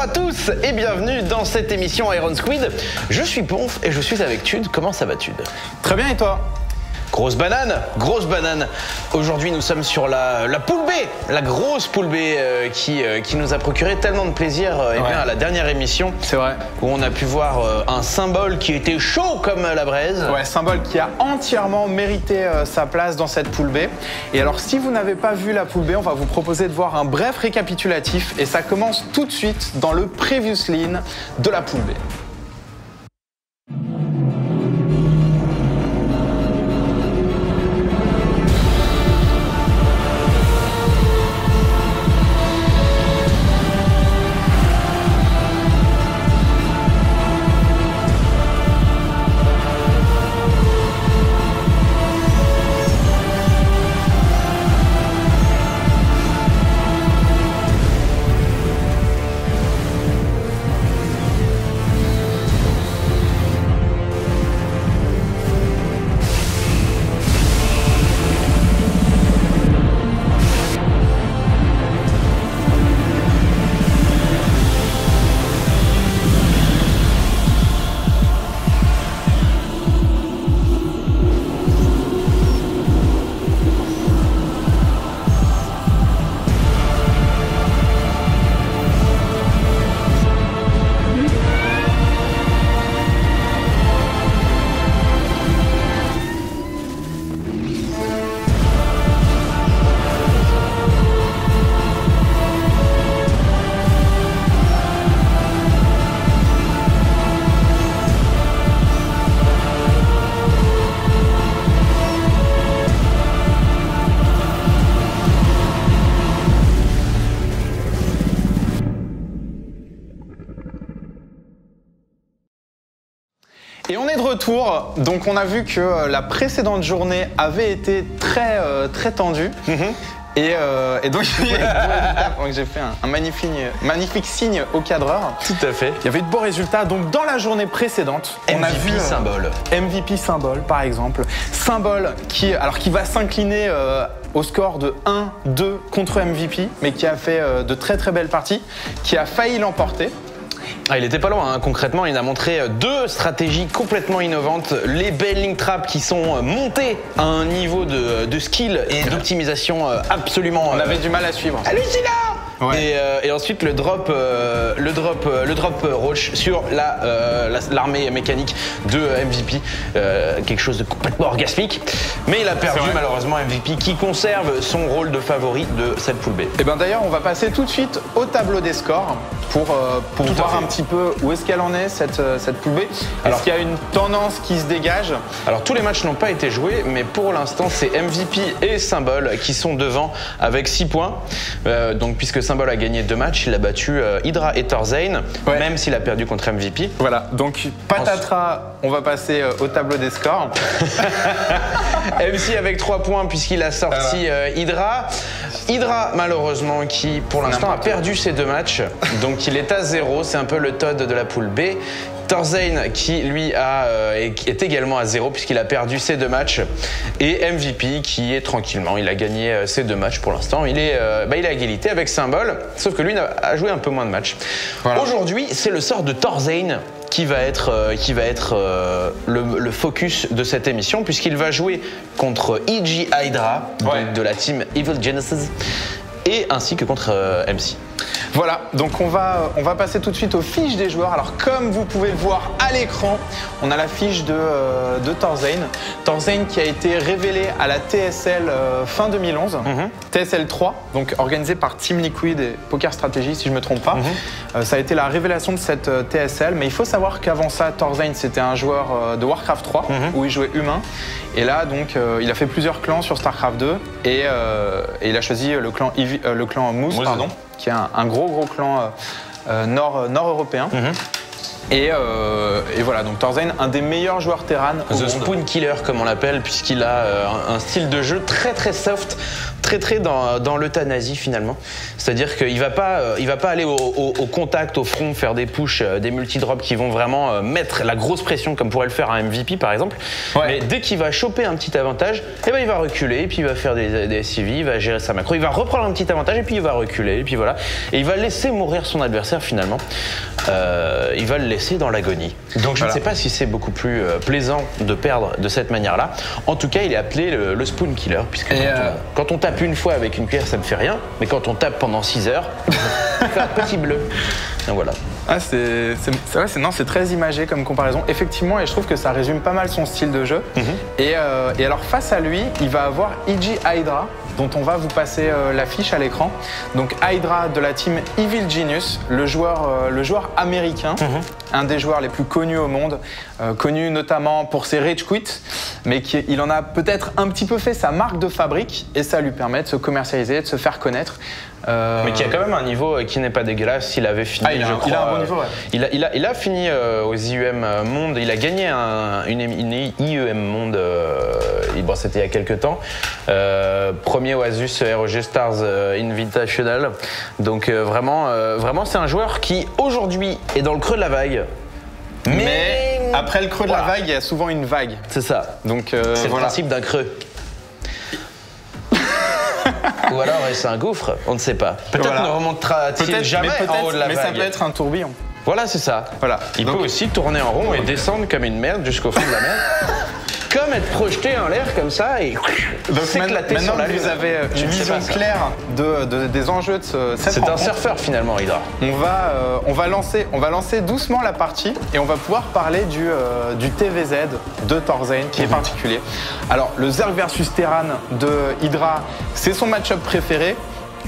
à tous et bienvenue dans cette émission Iron Squid. Je suis Ponf et je suis avec Tude. Comment ça va, Tude? Très bien, et toi? Grosse banane, grosse banane. Aujourd'hui, nous sommes sur la poule B, la grosse poule B qui nous a procuré tellement de plaisir bien, à la dernière émission. C'est vrai. Où on a pu voir un symbole qui était chaud comme la braise. Ouais, symbole qui a entièrement mérité sa place dans cette poule B. Et alors, si vous n'avez pas vu la poule B, on va vous proposer de voir un bref récapitulatif. Et ça commence tout de suite dans le previous line de la poule B. Et on est de retour, donc on a vu que la précédente journée avait été très tendue. Et donc j'ai fait un magnifique signe au cadreur. Tout à fait. Il y avait eu de beaux résultats. Donc dans la journée précédente, on a vu symbole. MVP symbole par exemple. Symbole qui va s'incliner au score de 1-2 contre MVP, mais qui a fait de très belles parties, qui a failli l'emporter. Ah, il était pas loin, hein. Concrètement, il a montré deux stratégies complètement innovantes. Les bailing traps qui sont montées à un niveau de skill et d'optimisation absolument... On avait du mal à suivre. Hallucinant. Ouais. Et ensuite le drop roach sur l'armée mécanique de MVP, quelque chose de complètement orgasmique. Mais il a perdu malheureusement MVP qui conserve son rôle de favori de cette poule B. Et bien d'ailleurs on va passer tout de suite au tableau des scores pour voir un petit peu où est-ce qu'elle en est cette poule B. Est-ce qu'il y a une tendance qui se dégage? Alors tous les matchs n'ont pas été joués, mais pour l'instant c'est MVP et Symbol qui sont devant avec 6 points. Donc puisque Symbol a gagné 2 matchs, il a battu Hydra et Torzane, même s'il a perdu contre MVP. Voilà, donc patatras, on va passer au tableau des scores. MC avec 3 points puisqu'il a sorti Hydra. Hydra malheureusement qui pour l'instant a perdu ses 2 matchs, donc il est à 0, c'est un peu le Todd de la poule B. Torzane qui lui est également à 0 puisqu'il a perdu ses 2 matchs, et MVP qui est tranquillement, il a gagné ses 2 matchs pour l'instant, il est à égalité avec Symbol, sauf que lui a joué un peu moins de matchs. Voilà. Aujourd'hui c'est le sort de Torzane qui va être le focus de cette émission, puisqu'il va jouer contre EG Hydra, donc de la team Evil Genesis, et ainsi que contre MC. Voilà, donc on va passer tout de suite aux fiches des joueurs. Alors comme vous pouvez le voir à l'écran, on a la fiche de Torzane. Torzane qui a été révélé à la TSL fin 2011, TSL 3, donc organisée par Team Liquid et Poker Strategy si je ne me trompe pas. Ça a été la révélation de cette TSL, mais il faut savoir qu'avant ça, Torzane c'était un joueur de Warcraft 3 où il jouait humain. Et là donc il a fait plusieurs clans sur Starcraft 2 et il a choisi le clan Moose, pardon, qui est un gros clan nord-européen. Et voilà, donc Torzane, un des meilleurs joueurs Terran. The Spoon Killer comme on l'appelle, puisqu'il a un style de jeu très soft, très dans l'euthanasie finalement. C'est-à-dire qu'il va pas aller au contact, au front, faire des pushs, des multidrops qui vont vraiment mettre la grosse pression comme pourrait le faire un MVP par exemple. Ouais. Mais dès qu'il va choper un petit avantage, eh ben, il va reculer, et puis il va faire des SCV, il va gérer sa macro, il va reprendre un petit avantage et puis il va reculer, et puis voilà. Et il va laisser mourir son adversaire finalement. Il va le laisser dans l'agonie. Donc je ne sais pas si c'est beaucoup plus plaisant de perdre de cette manière-là. En tout cas, il est appelé le Spoon Killer, puisque quand on tape une fois avec une cuillère, ça ne fait rien, mais quand on tape pendant 6 heures, ça fait un petit bleu. Donc voilà. Ah, c'est très imagé comme comparaison, effectivement, et je trouve que ça résume pas mal son style de jeu. Et alors face à lui, il va avoir EG Hydra, dont on va vous passer l'affiche à l'écran. Donc Hydra de la team Evil Genius, le joueur américain, un des joueurs les plus connus au monde, connu notamment pour ses rage quits, mais il en a peut-être un petit peu fait sa marque de fabrique, et ça lui permet de se commercialiser, de se faire connaître. Mais qui a quand même un niveau qui n'est pas dégueulasse. Il avait fini, il a un bon niveau, ouais. Il a fini aux IEM Monde. Il a gagné une IEM Monde. Bon, c'était il y a quelques temps. Premier au Asus ROG Stars Invitational. Donc vraiment, c'est un joueur qui aujourd'hui est dans le creux de la vague. Mais après le creux de la vague, il y a souvent une vague. C'est ça. Donc c'est le principe d'un creux. Ou alors c'est un gouffre, on ne sait pas. Peut-être ne remontera-t-il jamais en haut de la vague. Mais ça peut être un tourbillon. Voilà, c'est ça. Voilà. Il peut aussi tourner en rond et descendre comme une merde jusqu'au fond de la mer. Comme être projeté en l'air comme ça et s'éclater sur la lune. Vous avez une vision claire des enjeux de cette rencontre. C'est un surfeur finalement, Hydra. On va lancer doucement la partie et on va pouvoir parler du TVZ de Thorzane qui est particulier. Alors le Zerg versus Terran de Hydra, c'est son match-up préféré.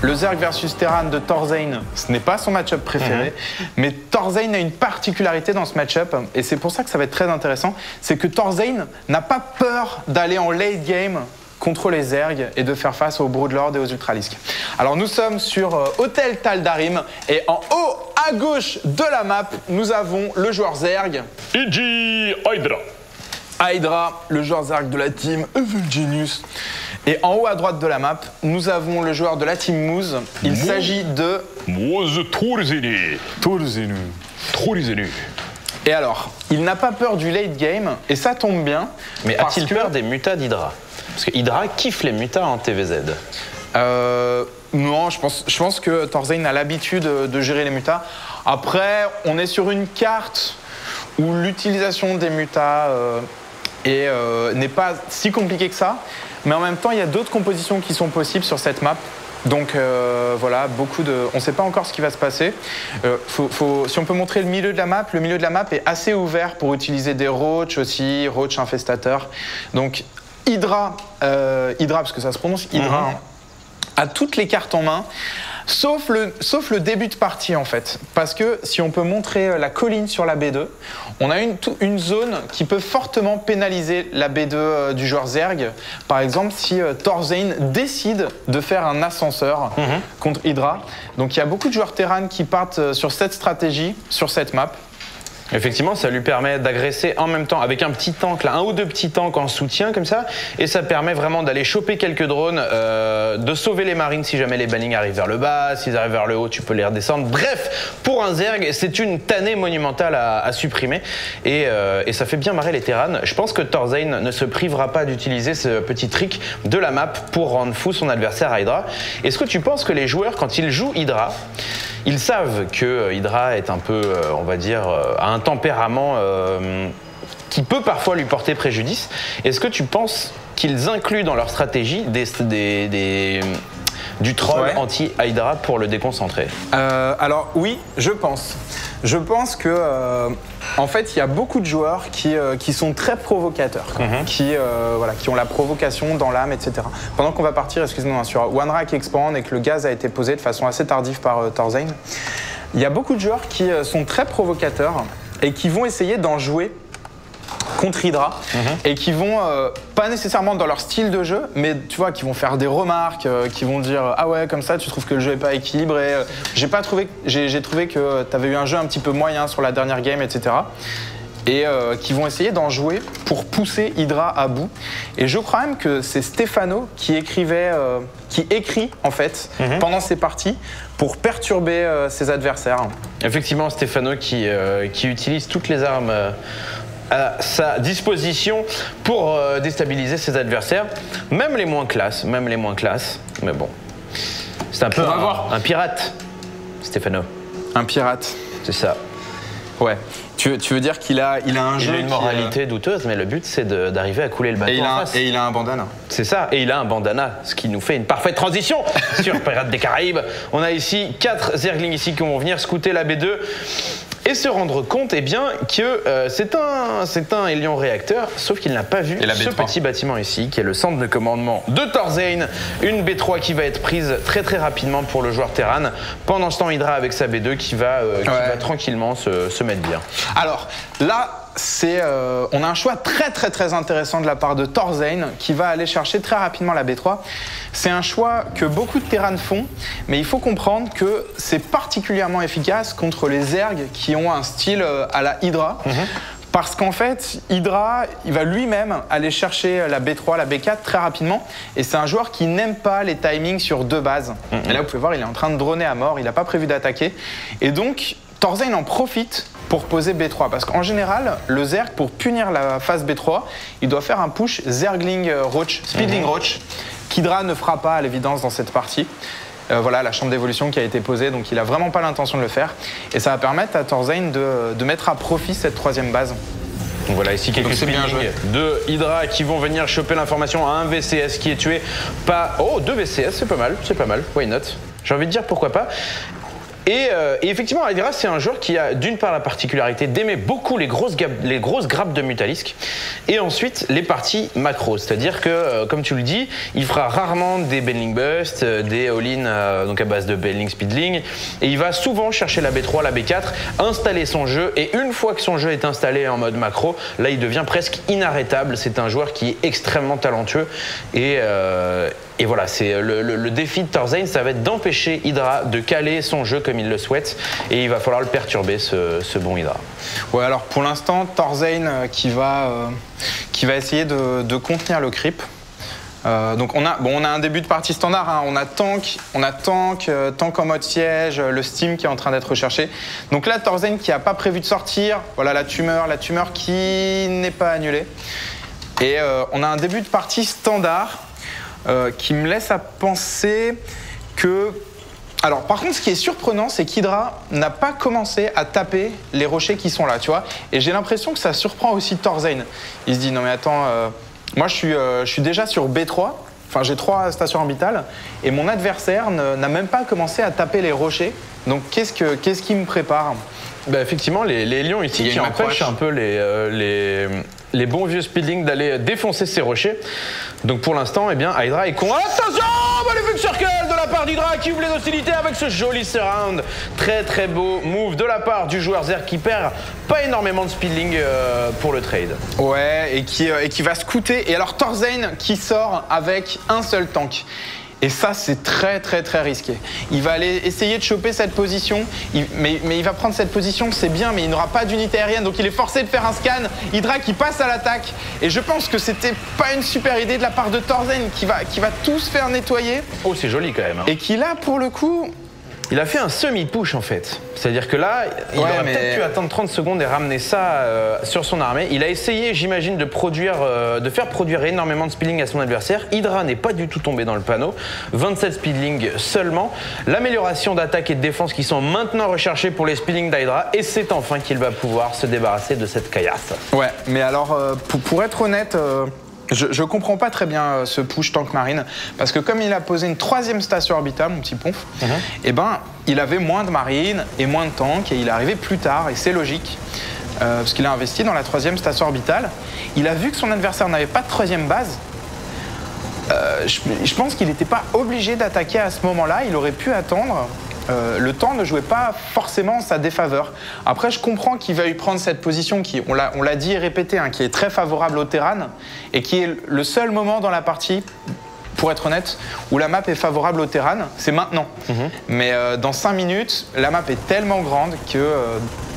Le Zerg versus Terran de Thorzane, ce n'est pas son match-up préféré, mais Thorzane a une particularité dans ce match-up, et c'est pour ça que ça va être très intéressant, c'est que Thorzane n'a pas peur d'aller en late game contre les Zerg et de faire face aux Broodlord et aux Ultralisks. Alors nous sommes sur Hôtel Taldarim, et en haut à gauche de la map, nous avons le joueur Zerg, EG Hydra. Hydra, le joueur Zerg de la team Evil Genius. Et en haut à droite de la map, nous avons le joueur de la team Moose. Il s'agit de... Moose Thorzane. Et alors, il n'a pas peur du late game, et ça tombe bien. Mais a-t-il peur des mutas d'Hydra? Parce que Hydra kiffe les mutas en TVZ. Non, je pense que Thorzane a l'habitude de gérer les mutas. Après, on est sur une carte où l'utilisation des mutas n'est pas si compliquée que ça. Mais en même temps, il y a d'autres compositions qui sont possibles sur cette map. Donc voilà, on ne sait pas encore ce qui va se passer. Si on peut montrer le milieu de la map est assez ouvert pour utiliser des roach aussi, roach infestateur. Donc Hydra, parce que ça se prononce Hydra, a toutes les cartes en main. Sauf le début de partie en fait, parce que si on peut montrer la colline sur la B2, on a une zone qui peut fortement pénaliser la B2 du joueur Zerg. Par exemple, si Thorzane décide de faire un ascenseur contre Hydra. Donc il y a beaucoup de joueurs Terran qui partent sur cette stratégie, sur cette map. Effectivement, ça lui permet d'agresser en même temps avec un petit tank, là, un ou deux petits tanks en soutien comme ça, et ça permet vraiment d'aller choper quelques drones, de sauver les marines si jamais les bannings arrivent vers le bas, s'ils arrivent vers le haut, tu peux les redescendre. Bref, pour un Zerg, c'est une tannée monumentale à supprimer, et ça fait bien marrer les Terrans. Je pense que Thorzane ne se privera pas d'utiliser ce petit trick de la map pour rendre fou son adversaire Hydra. Est-ce que tu penses que les joueurs, quand ils jouent Hydra, ils savent que Hydra est un peu, on va dire, a un tempérament qui peut parfois lui porter préjudice. Est-ce que tu penses qu'ils incluent dans leur stratégie du troll anti-Hydra pour le déconcentrer? Alors oui, je pense. Je pense que en fait, il y a beaucoup de joueurs qui sont très provocateurs, qui ont la provocation dans l'âme, etc. Pendant qu'on va partir, excusez-moi, sur OneRack Expand et que le gaz a été posé de façon assez tardive par Thorzane, il y a beaucoup de joueurs qui sont très provocateurs et qui vont essayer d'en jouer contre Hydra et qui vont, pas nécessairement dans leur style de jeu, mais tu vois, qui vont faire des remarques, qui vont dire ah ouais, comme ça tu trouves que le jeu est pas équilibré, j'ai trouvé que tu avais eu un jeu un petit peu moyen sur la dernière game, etc. et qui vont essayer d'en jouer pour pousser Hydra à bout. Et je crois même que c'est Stefano qui écrit en fait pendant ces parties pour perturber ses adversaires. Effectivement, Stefano qui utilise toutes les armes à sa disposition pour déstabiliser ses adversaires, même les moins classes, mais bon. C'est un peu un pirate, Stefano. Un pirate. C'est ça. Ouais. Tu veux dire qu'il a un jeu. Il a une moralité douteuse, mais le but c'est d'arriver à couler le bateau en face. Et il a un bandana. C'est ça, et il a un bandana, ce qui nous fait une parfaite transition sur Pirates des Caraïbes. On a ici 4 Zerglings ici qui vont venir scouter la B2 et se rendre compte que c'est un Hélion réacteur, sauf qu'il n'a pas vu ce petit bâtiment ici, qui est le centre de commandement de Thorzane. Une B3 qui va être prise très très rapidement pour le joueur Terran. Pendant ce temps, Hydra avec sa B2 qui va tranquillement se mettre bien. Alors là, on a un choix très intéressant de la part de Thorzane qui va aller chercher très rapidement la B3. C'est un choix que beaucoup de Terran font, mais il faut comprendre que c'est particulièrement efficace contre les Zergs qui ont un style à la Hydra. Parce qu'en fait, Hydra, il va lui-même aller chercher la B3, la B4 très rapidement. Et c'est un joueur qui n'aime pas les timings sur 2 bases. Et là, vous pouvez voir, il est en train de droner à mort, il n'a pas prévu d'attaquer. Et donc, Thorzane en profite pour poser B3. Parce qu'en général, le Zerg, pour punir la phase B3, il doit faire un push Zergling Roach, Speedling Roach, qu'Hydra ne fera pas à l'évidence dans cette partie. Voilà la chambre d'évolution qui a été posée, donc il n'a vraiment pas l'intention de le faire. Et ça va permettre à Thorzane de mettre à profit cette 3e base. Donc voilà, ici quelques speedings de Hydra qui vont venir choper l'information à un VCS qui est tué. Oh, 2 VCS, c'est pas mal, why not? J'ai envie de dire pourquoi pas. Et effectivement, Hydra, c'est un joueur qui a d'une part la particularité d'aimer beaucoup les grosses grappes de Mutalisk et ensuite les parties macro. C'est-à-dire que, comme tu le dis, il fera rarement des Baneling Bust, des all-in donc à base de Baneling Speedling, et il va souvent chercher la B3, la B4, installer son jeu, et une fois que son jeu est installé en mode macro, là il devient presque inarrêtable. C'est un joueur qui est extrêmement talentueux et voilà, c'est le défi de Thorzane, ça va être d'empêcher Hydra de caler son jeu comme il le souhaite, et il va falloir le perturber, ce bon Hydra. Ouais, alors pour l'instant, Thorzane qui va essayer de contenir le creep. Donc on a un début de partie standard, hein. On a tank en mode siège, le steam qui est en train d'être recherché. Donc là, Thorzane qui n'a pas prévu de sortir, voilà la tumeur qui n'est pas annulée. Et on a un début de partie standard qui me laisse à penser que... Alors par contre, ce qui est surprenant, c'est qu'Hydra n'a pas commencé à taper les rochers qui sont là, tu vois. Et j'ai l'impression que ça surprend aussi Thorzane. Il se dit, non mais attends, moi je suis déjà sur B3, enfin j'ai 3 stations orbitales, et mon adversaire n'a même pas commencé à taper les rochers. Donc qu'est-ce qui me prépare? Bah effectivement, les lions ici qui empêchent un peu les bons vieux speedlings d'aller défoncer ces rochers. Donc pour l'instant, eh bien, Hydra est con. Attention, magnifique circle de la part d'Hydra qui ouvre les hostilités avec ce joli surround. Très beau move de la part du joueur Zerg qui perd pas énormément de speedling pour le trade. Ouais, et qui va scouter. Et alors Thorzane qui sort avec un seul tank. Et ça, c'est très risqué. Il va aller essayer de choper cette position, mais il va prendre cette position, c'est bien, mais il n'aura pas d'unité aérienne, donc il est forcé de faire un scan. Hydra qui passe à l'attaque. Et je pense que c'était pas une super idée de la part de Thorzane qui va tout se faire nettoyer. Oh, c'est joli quand même. Hein. Et qui là, pour le coup... Il a fait un semi-push en fait. C'est-à-dire que là, il aurait peut-être pu attendre 30 secondes et ramener ça sur son armée. Il a essayé, j'imagine, de faire produire énormément de speedling à son adversaire. Hydra n'est pas du tout tombé dans le panneau. 27 speedling seulement. L'amélioration d'attaque et de défense qui sont maintenant recherchées pour les speedling d'Hydra. Et c'est enfin qu'il va pouvoir se débarrasser de cette caillasse. Ouais, mais alors, pour être honnête... Je comprends pas très bien ce push tank marine, parce que comme il a posé une 3e station orbitale, mon petit ponf, et ben il avait moins de marine et moins de tank, et il est arrivé plus tard, et c'est logique, parce qu'il a investi dans la 3e station orbitale. Il a vu que son adversaire n'avait pas de 3e base. Je pense qu'il n'était pas obligé d'attaquer à ce moment-là, il aurait pu attendre. Le temps ne jouait pas forcément en sa défaveur. Après, je comprends qu'il va lui prendre cette position qui, on l'a dit et répété, hein, qui est très favorable au Terran et qui est le seul moment dans la partie, pour être honnête, où la map est favorable au Terran, c'est maintenant. Mais dans 5 minutes, la map est tellement grande que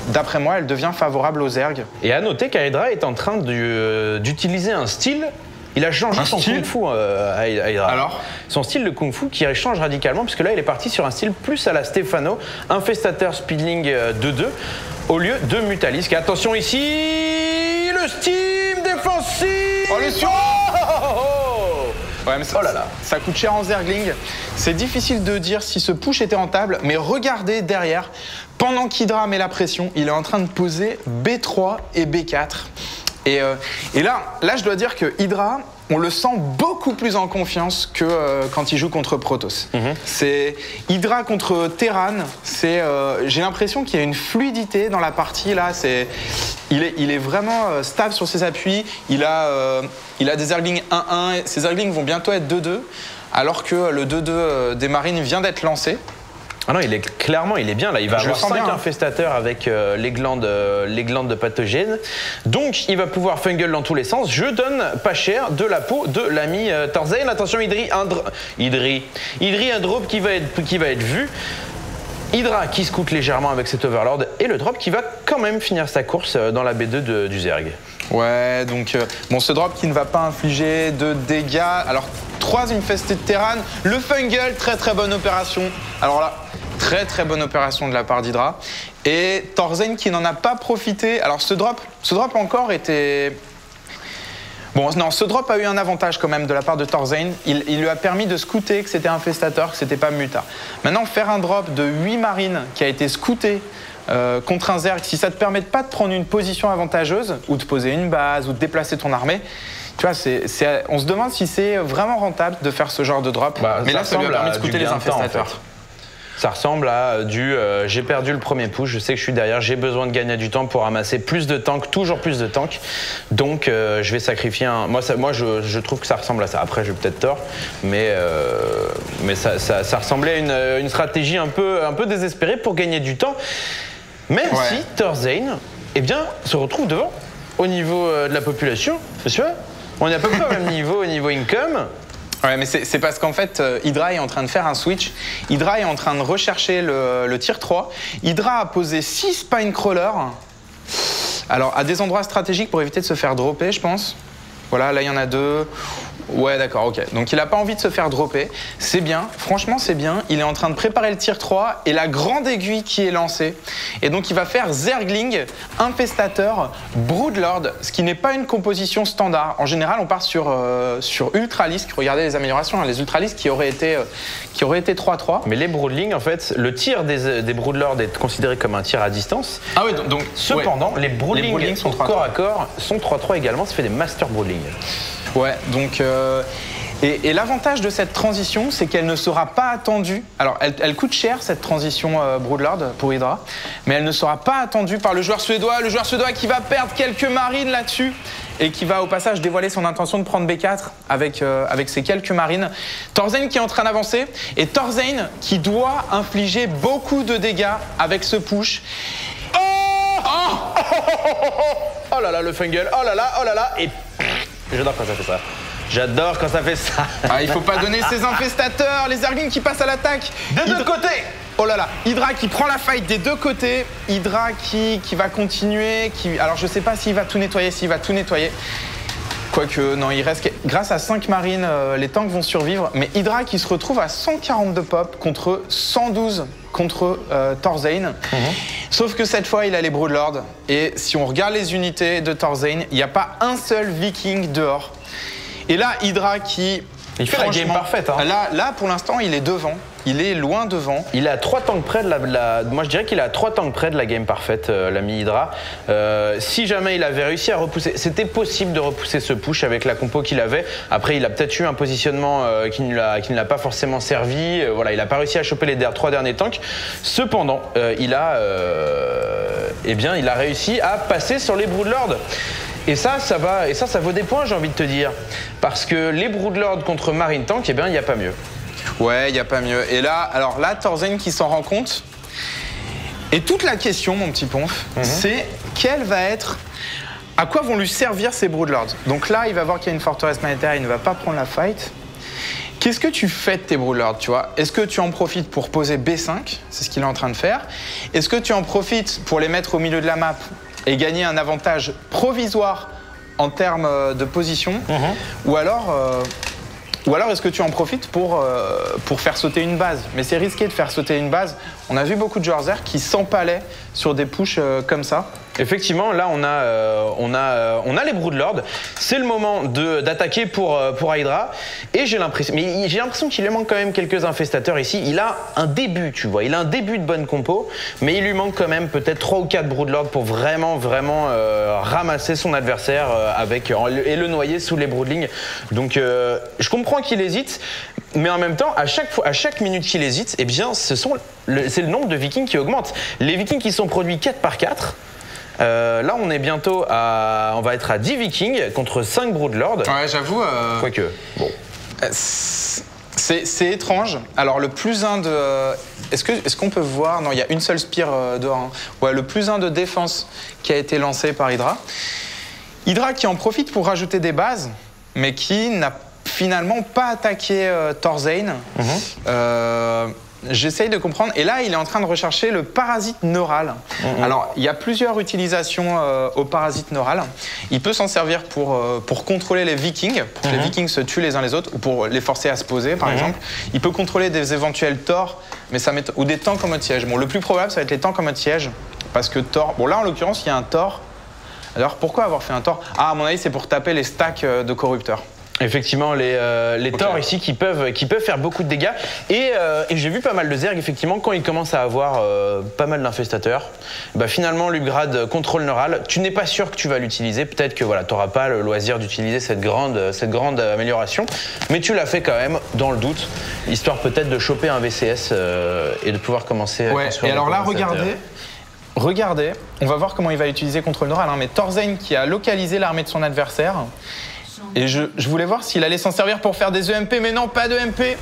d'après moi, elle devient favorable aux Zerg. Et à noter qu'Hydra est en train d'utiliser un style. Il a changé son kung-fu à Hydra. Alors son style de kung-fu qui change radicalement, puisque là, il est parti sur un style plus à la Stefano, infestateur speedling 2-2, au lieu de Mutalisk. Et attention ici, le steam défensif. Oh, le sur. Ouais, mais ça, oh là là. Ça coûte cher en Zergling. C'est difficile de dire si ce push était rentable, mais regardez derrière, pendant qu'Hydra met la pression, il est en train de poser B3 et B4. Et là, je dois dire que Hydra, on le sent beaucoup plus en confiance que quand il joue contre Protoss. C'est Hydra contre Terran. J'ai l'impression qu'il y a une fluidité dans la partie là. Il est vraiment stable sur ses appuis. Il a des Zerglings 1-1. Ses Zerglings vont bientôt être 2-2, alors que le 2-2 des Marines vient d'être lancé. Ah non, il est bien là. Il va avoir 5 infestateurs avec les glandes de pathogènes. Donc, il va pouvoir fungle dans tous les sens. Je donne pas cher de la peau de l'ami Thorzain. Attention, Idri, un drop qui va être vu. Hydra qui scoute légèrement avec cet Overlord et le drop qui va quand même finir sa course dans la B2 du Zerg. Ouais, donc bon, ce drop qui ne va pas infliger de dégâts. Alors, 3 infestés de Terran. Le fungle, très bonne opération. Alors là, très bonne opération de la part d'Hydra. Et Thorzain qui n'en a pas profité. Alors ce drop encore était... Bon, non, ce drop a eu un avantage quand même de la part de Thorzain. Il lui a permis de scouter que c'était infestateur, que c'était pas muta. Maintenant, faire un drop de 8 marines qui a été scouté contre un Zerg, si ça te permet pas de prendre une position avantageuse, ou de poser une base, ou de déplacer ton armée, tu vois, on se demande si c'est vraiment rentable de faire ce genre de drop. Mais là, ça lui a permis de scouter les infestateurs. Ça ressemble à j'ai perdu le premier push, je sais que je suis derrière, j'ai besoin de gagner du temps pour ramasser plus de tanks, toujours plus de tanks. Donc je vais sacrifier un... Moi je trouve que ça ressemble à ça. Après j'ai peut-être tort, mais ça ressemblait à une stratégie un peu désespérée pour gagner du temps. Même si Thorzain, eh bien, se retrouve devant au niveau de la population. Tu vois, on est à peu près au même niveau au niveau income. Ouais, mais c'est parce qu'en fait, Hydra est en train de faire un switch. Hydra est en train de rechercher le tier 3. Hydra a posé 6 Spinecrawlers. Alors, à des endroits stratégiques pour éviter de se faire dropper, je pense. Voilà, là, il y en a 2. Ouais, d'accord, ok. Donc, il n'a pas envie de se faire dropper. C'est bien, franchement, c'est bien. Il est en train de préparer le tier 3 et la grande aiguille qui est lancée. Et donc, il va faire Zergling, Infestateur, Broodlord, ce qui n'est pas une composition standard. En général, on part sur Ultralisk. Regardez les améliorations, hein, les Ultralisk qui auraient été 3-3. Mais les Broodlings, en fait, le tir des Broodlords est considéré comme un tir à distance. Ah oui, donc cependant, les Broodlings sont corps à corps, sont 3-3 également. Ça fait des Master Broodlings. Ouais, donc et l'avantage de cette transition, c'est qu'elle ne sera pas attendue. Alors, elle coûte cher cette transition Broodlord pour Hydra, mais elle ne sera pas attendue par le joueur suédois. Le joueur suédois qui va perdre quelques marines là-dessus et qui va au passage dévoiler son intention de prendre B4 avec ses quelques marines. Thorzain qui est en train d'avancer et Thorzain qui doit infliger beaucoup de dégâts avec ce push. Oh là là, le fungle, oh là là, et j'adore quand ça fait ça. J'adore quand ça fait ça. Ah, il faut pas donner ses infestateurs, les Zerglings qui passent à l'attaque. Des deux côtés. Oh là là, Hydra qui prend la fight des deux côtés. Hydra qui va continuer. Alors je sais pas s'il va tout nettoyer, Quoique, non, il reste... Grâce à 5 marines, les tanks vont survivre. Mais Hydra qui se retrouve à 142 pop contre 112 contre Thorzain. Sauf que cette fois, il a les Broodlords. Et si on regarde les unités de Thorzain, il n'y a pas un seul Viking dehors. Et là, Hydra qui... Il fait la game parfaite. Hein. Là, pour l'instant, il est devant. Il est loin devant. Il est à 3 tanks près de Moi, je dirais qu'il est à 3 tanks près de la game parfaite, l'ami Hydra. Si jamais il avait réussi à repousser... C'était possible de repousser ce push avec la compo qu'il avait. Après, il a peut-être eu un positionnement qui ne l'a pas forcément servi. Voilà, il n'a pas réussi à choper les 3 derniers tanks. Cependant, il a réussi à passer sur les Broodlords. Et ça vaut des points, j'ai envie de te dire. Parce que les Broodlords contre Marine Tank, eh bien, il n'y a pas mieux. Ouais, il n'y a pas mieux. Et là, Thorzain qui s'en rend compte. Et toute la question, mon petit Ponf, c'est à quoi vont lui servir ces Broodlords? Donc là, il va voir qu'il y a une forteresse planétaire, il ne va pas prendre la fight. Qu'est-ce que tu fais de tes Broodlords, tu vois? Est-ce que tu en profites pour poser B5? C'est ce qu'il est en train de faire. Est-ce que tu en profites pour les mettre au milieu de la map et gagner un avantage provisoire en termes de position? Ou alors est-ce que tu en profites pour faire sauter une base? Mais c'est risqué de faire sauter une base. On a vu beaucoup de joueurs Zerg qui s'empalaient sur des pushes comme ça. Effectivement, là on a les Broodlords. C'est le moment d'attaquer pour Hydra. Et j'ai l'impression qu'il lui manque quand même quelques infestateurs ici. Il a un début, tu vois, il a un début de bonne compo, mais il lui manque quand même peut-être 3 ou 4 Broodlords pour vraiment ramasser son adversaire et le noyer sous les Broodlings. Donc je comprends qu'il hésite, mais en même temps, à chaque minute qu'il hésite, eh bien, c'est le nombre de Vikings qui augmente. Les Vikings qui sont produits 4 par 4. Là, on est bientôt on va être à 10 Vikings contre 5 Broodlords. Ouais, j'avoue. Quoique, bon. C'est étrange. Alors, le +1 de. Est-ce qu'on peut voir? Non, il y a une seule spire dehors. Hein. Ouais, le +1 de défense qui a été lancé par Hydra. Hydra qui en profite pour rajouter des bases, mais qui n'a finalement pas attaqué Thorzane. J'essaye de comprendre. Et là, il est en train de rechercher le parasite neural. Alors, il y a plusieurs utilisations au parasite neural. Il peut s'en servir pour contrôler les Vikings, pour que les Vikings se tuent les uns les autres, ou pour les forcer à se poser, par exemple. Il peut contrôler des éventuels Thor, mais ou des tanks en mode siège. Bon, le plus probable, ça va être les tanks en mode siège, parce que Thor... Bon, là, en l'occurrence, il y a un Thor. Alors, pourquoi avoir fait un Thor? Ah, à mon avis, c'est pour taper les stacks de corrupteurs. Effectivement, les Thor ici qui peuvent faire beaucoup de dégâts. Et j'ai vu pas mal de Zerg, effectivement, quand ils commencent à avoir pas mal d'infestateurs, bah, finalement, l'upgrade contrôle neural, tu n'es pas sûr que tu vas l'utiliser. Peut-être que voilà, tu n'auras pas le loisir d'utiliser cette grande amélioration, mais tu l'as fait quand même, dans le doute, histoire peut-être de choper un VCS et de pouvoir commencer à construire. Et alors là, regardez, on va voir comment il va utiliser contrôle neural. Hein, mais Thorzane qui a localisé l'armée de son adversaire. Et je voulais voir s'il allait s'en servir pour faire des EMP, mais non, pas d'EMP.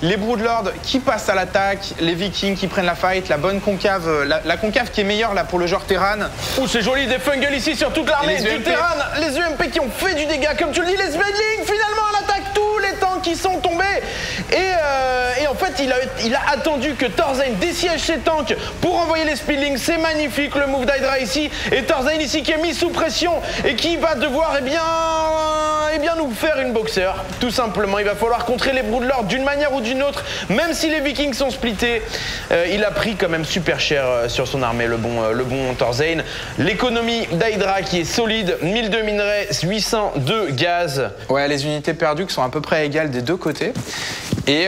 Les Broodlords qui passent à l'attaque, les Vikings qui prennent la fight, la bonne concave, la concave qui est meilleure là pour le joueur Terran. Oh, c'est joli, des Fungal ici sur toute l'armée du Terran. Les UMP qui ont fait du dégât, comme tu le dis, les Svedlings finalement à l'attaque, tous les tanks qui sont tombés. Et en fait, il a attendu que Thorzane désiège ses tanks pour envoyer les Speedlings. C'est magnifique le move d'Hydra ici. Et Thorzane ici qui est mis sous pression et qui va devoir, eh bien, nous faire une boxer. Tout simplement, il va falloir contrer les Broodlords d'une manière ou d'une autre. Même si les Vikings sont splittés, il a pris quand même super cher sur son armée, le bon Thorzane. L'économie d'Hydra qui est solide, 1002 minerais, 802 gaz. Ouais, les unités perdues qui sont à peu près égales des deux côtés. Et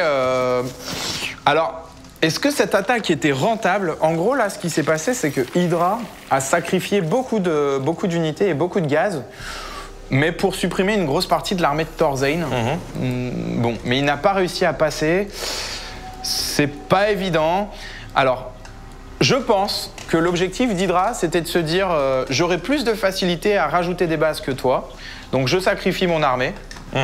alors, est-ce que cette attaque était rentable? En gros, là, ce qui s'est passé, c'est que Hydra a sacrifié beaucoup d'unités et beaucoup de gaz, mais pour supprimer une grosse partie de l'armée de Thorzane. Bon, mais il n'a pas réussi à passer. C'est pas évident. Alors, je pense que l'objectif d'Hydra, c'était de se dire j'aurai plus de facilité à rajouter des bases que toi, donc je sacrifie mon armée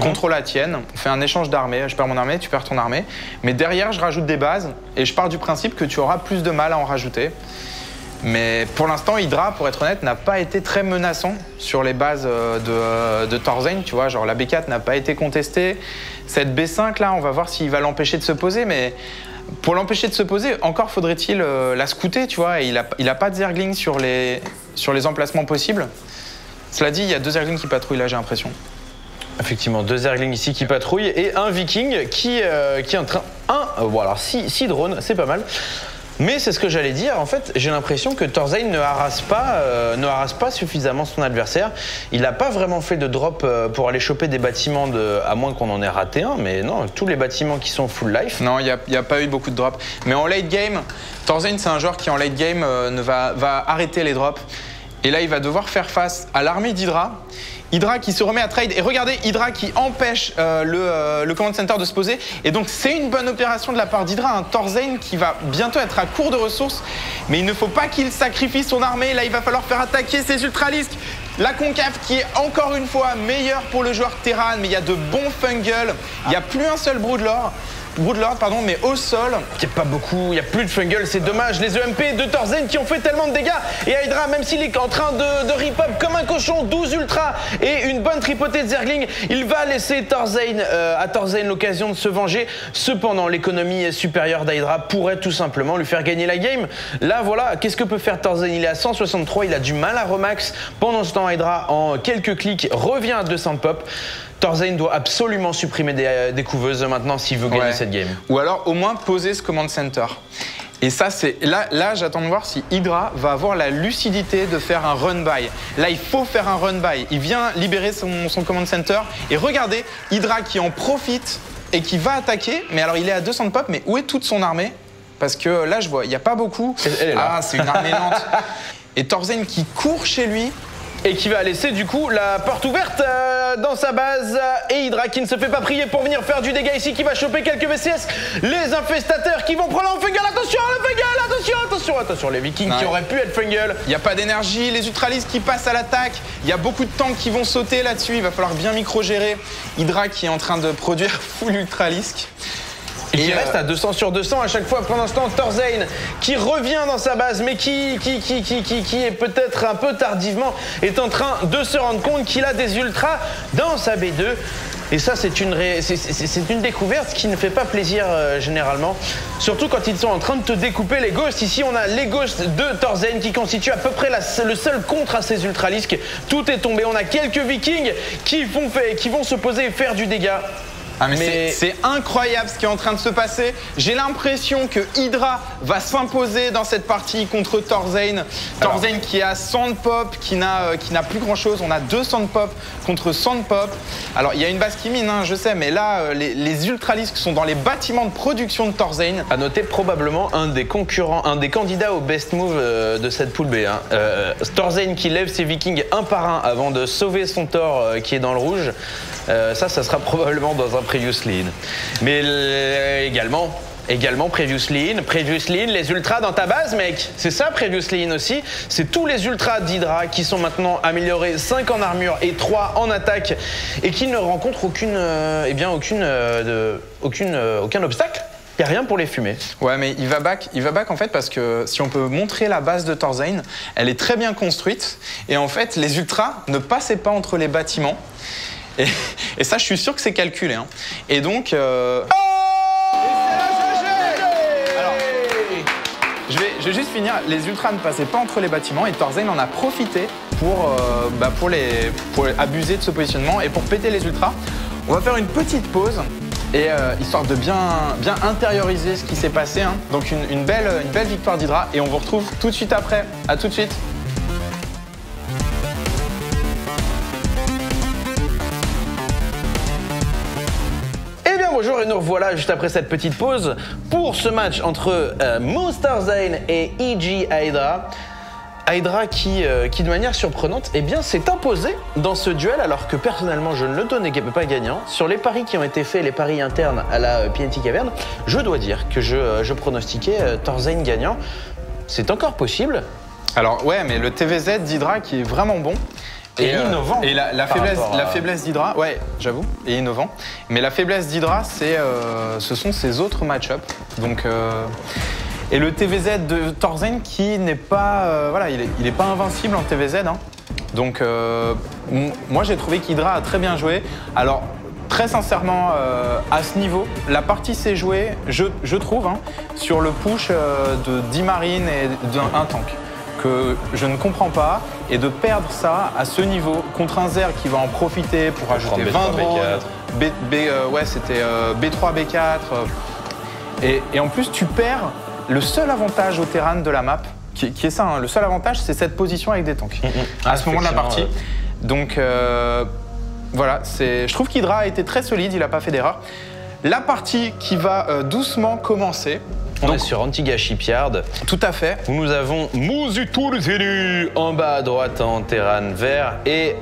contre la tienne, on fait un échange d'armée, je perds mon armée, tu perds ton armée, mais derrière je rajoute des bases et je pars du principe que tu auras plus de mal à en rajouter. Mais pour l'instant, Hydra, pour être honnête, n'a pas été très menaçant sur les bases de Thorzane, tu vois, genre la B4 n'a pas été contestée. Cette B5 là, on va voir s'il va l'empêcher de se poser, mais pour l'empêcher de se poser, encore faudrait-il la scouter, tu vois, et il a pas de Zergling sur les emplacements possibles. Cela dit, il y a 2 Zerglings qui patrouillent là, j'ai l'impression. Effectivement, 2 Zerglings ici qui patrouillent et un Viking qui est en train... Bon alors 6 drones, c'est pas mal. Mais c'est ce que j'allais dire, en fait, j'ai l'impression que Thorzane ne harasse pas suffisamment son adversaire. Il n'a pas vraiment fait de drop pour aller choper des bâtiments, à moins qu'on en ait raté un, mais non, tous les bâtiments qui sont full life. Non, il n'y a pas eu beaucoup de drops. Mais en late game, Thorzane, c'est un joueur qui en late game va arrêter les drops. Et là, il va devoir faire face à l'armée d'Hydra. Hydra qui se remet à trade. Et regardez, Hydra qui empêche le command center de se poser. Et donc, c'est une bonne opération de la part d'Hydra. Un Thorzane qui va bientôt être à court de ressources. Mais il ne faut pas qu'il sacrifie son armée. Là, il va falloir faire attaquer ses ultralisques. La concave qui est encore une fois meilleure pour le joueur Terran. Mais il y a de bons Fungal. Il n'y a plus un seul Broodlord. Broodlord, pardon, mais au sol. Il n'y a pas beaucoup, il n'y a plus de fungle, c'est dommage. Les EMP de Thorzain qui ont fait tellement de dégâts. Et Hydra, même s'il est en train de rip-up comme un cochon, 12 ultra et une bonne tripotée de Zergling, il va laisser à Thorzain l'occasion de se venger. Cependant, l'économie supérieure d'Hydra pourrait tout simplement lui faire gagner la game. Là, voilà, qu'est-ce que peut faire Thorzain? Il est à 163, il a du mal à remax. Pendant ce temps, Hydra, en quelques clics, revient à 200 pop. Thorzain doit absolument supprimer des couveuses maintenant s'il veut gagner cette game. Ou alors au moins poser ce command center. Et ça, c'est là j'attends de voir si Hydra va avoir la lucidité de faire un run-by. Là, il faut faire un run-by. Il vient libérer son command center. Et regardez, Hydra qui en profite et qui va attaquer. Mais alors, il est à 200 de pop, mais où est toute son armée? Parce que là, je vois, il n'y a pas beaucoup. Elle est là. Ah, c'est une armée lente. Et Thorzain qui court chez lui. Et qui va laisser du coup la porte ouverte dans sa base. Et Hydra qui ne se fait pas prier pour venir faire du dégât ici, qui va choper quelques VCS. Les infestateurs qui vont prendre en fungle. Attention, le fungle, attention, les vikings qui auraient pu être fungle. Il n'y a pas d'énergie, les ultralistes qui passent à l'attaque. Il y a beaucoup de tanks qui vont sauter là-dessus. Il va falloir bien micro-gérer. Hydra qui est en train de produire full ultralisque. Et qui reste à 200 sur 200 à chaque fois. Pour l'instant, Thorzain qui revient dans sa base, mais qui est peut-être un peu tardivement, est en train de se rendre compte qu'il a des ultras dans sa B2. Et ça, c'est une découverte qui ne fait pas plaisir généralement. Surtout quand ils sont en train de te découper les ghosts. Ici, on a les ghosts de Thorzain qui constituent à peu près le seul contre à ces ultralisques. Tout est tombé. On a quelques vikings qui vont se poser et faire du dégât. Ah mais c'est incroyable ce qui est en train de se passer. J'ai l'impression que Hydra va s'imposer dans cette partie contre Thorzain. Thorzain qui a 100 de pop, qui n'a plus grand chose. On a 200 de pop contre 100 de pop. Alors il y a une base qui mine, hein, je sais, mais là les ultralisques sont dans les bâtiments de production de Thorzain. À noter probablement un des candidats au best move de cette poule B. Hein. Thorzain qui lève ses vikings un par un avant de sauver son Thor qui est dans le rouge. Ça sera probablement dans un Previously In. Mais également Previously In, les ultras dans ta base, mec. C'est ça Previously In aussi. C'est tous les ultras d'Hydra qui sont maintenant améliorés, 5 en armure et 3 en attaque, et qui ne rencontrent aucun obstacle. Il n'y a rien pour les fumer. Ouais, mais il va back en fait parce que si on peut montrer la base de Thorzain, elle est très bien construite. Et en fait, les ultras ne passaient pas entre les bâtiments. Et ça, je suis sûr que c'est calculé. Hein. Et donc... Alors, je vais juste finir. Les ultras ne passaient pas entre les bâtiments et Thorzain en a profité pour abuser de ce positionnement et pour péter les ultras. On va faire une petite pause. Et histoire de bien intérioriser ce qui s'est passé. Hein. Donc une belle victoire d'Hydra. Et on vous retrouve tout de suite après. À tout de suite. Bonjour et nous revoilà juste après cette petite pause pour ce match entre Moose Thorzain et EG Hydra. Hydra qui de manière surprenante s'est imposé dans ce duel alors que personnellement je ne le donnais pas gagnant. Sur les paris qui ont été faits, les paris internes à la PNT Cavern, je dois dire que je pronostiquais Thorzain gagnant. C'est encore possible. Alors ouais, mais le TVZ d'Hydra qui est vraiment bon. Et innovant. Et la faiblesse d'Hydra, ouais, j'avoue, et innovant. Mais la faiblesse d'Hydra, ce sont ses autres match-ups. Donc, et le TVZ de Thorzain qui n'est pas, il n'est pas invincible en TVZ. Hein. Donc, moi j'ai trouvé qu'Hydra a très bien joué. Alors, très sincèrement, à ce niveau, la partie s'est jouée, je trouve, hein, sur le push de 10 marines et d'un tank. Que je ne comprends pas, et de perdre ça à ce niveau contre un Zer qui va en profiter pour ajouter 20 drones, c'était B3, B4, et en plus tu perds le seul avantage au terrain de la map, qui est ça, hein, le seul avantage c'est cette position avec des tanks, à ce moment de la partie. Donc voilà, je trouve qu'Hydra a été très solide, il n'a pas fait d'erreur. La partie qui va doucement commencer. On est sur Antigua Shipyard. Tout à fait. Où nous avons Moose Thorzain en bas à droite en terrain vert et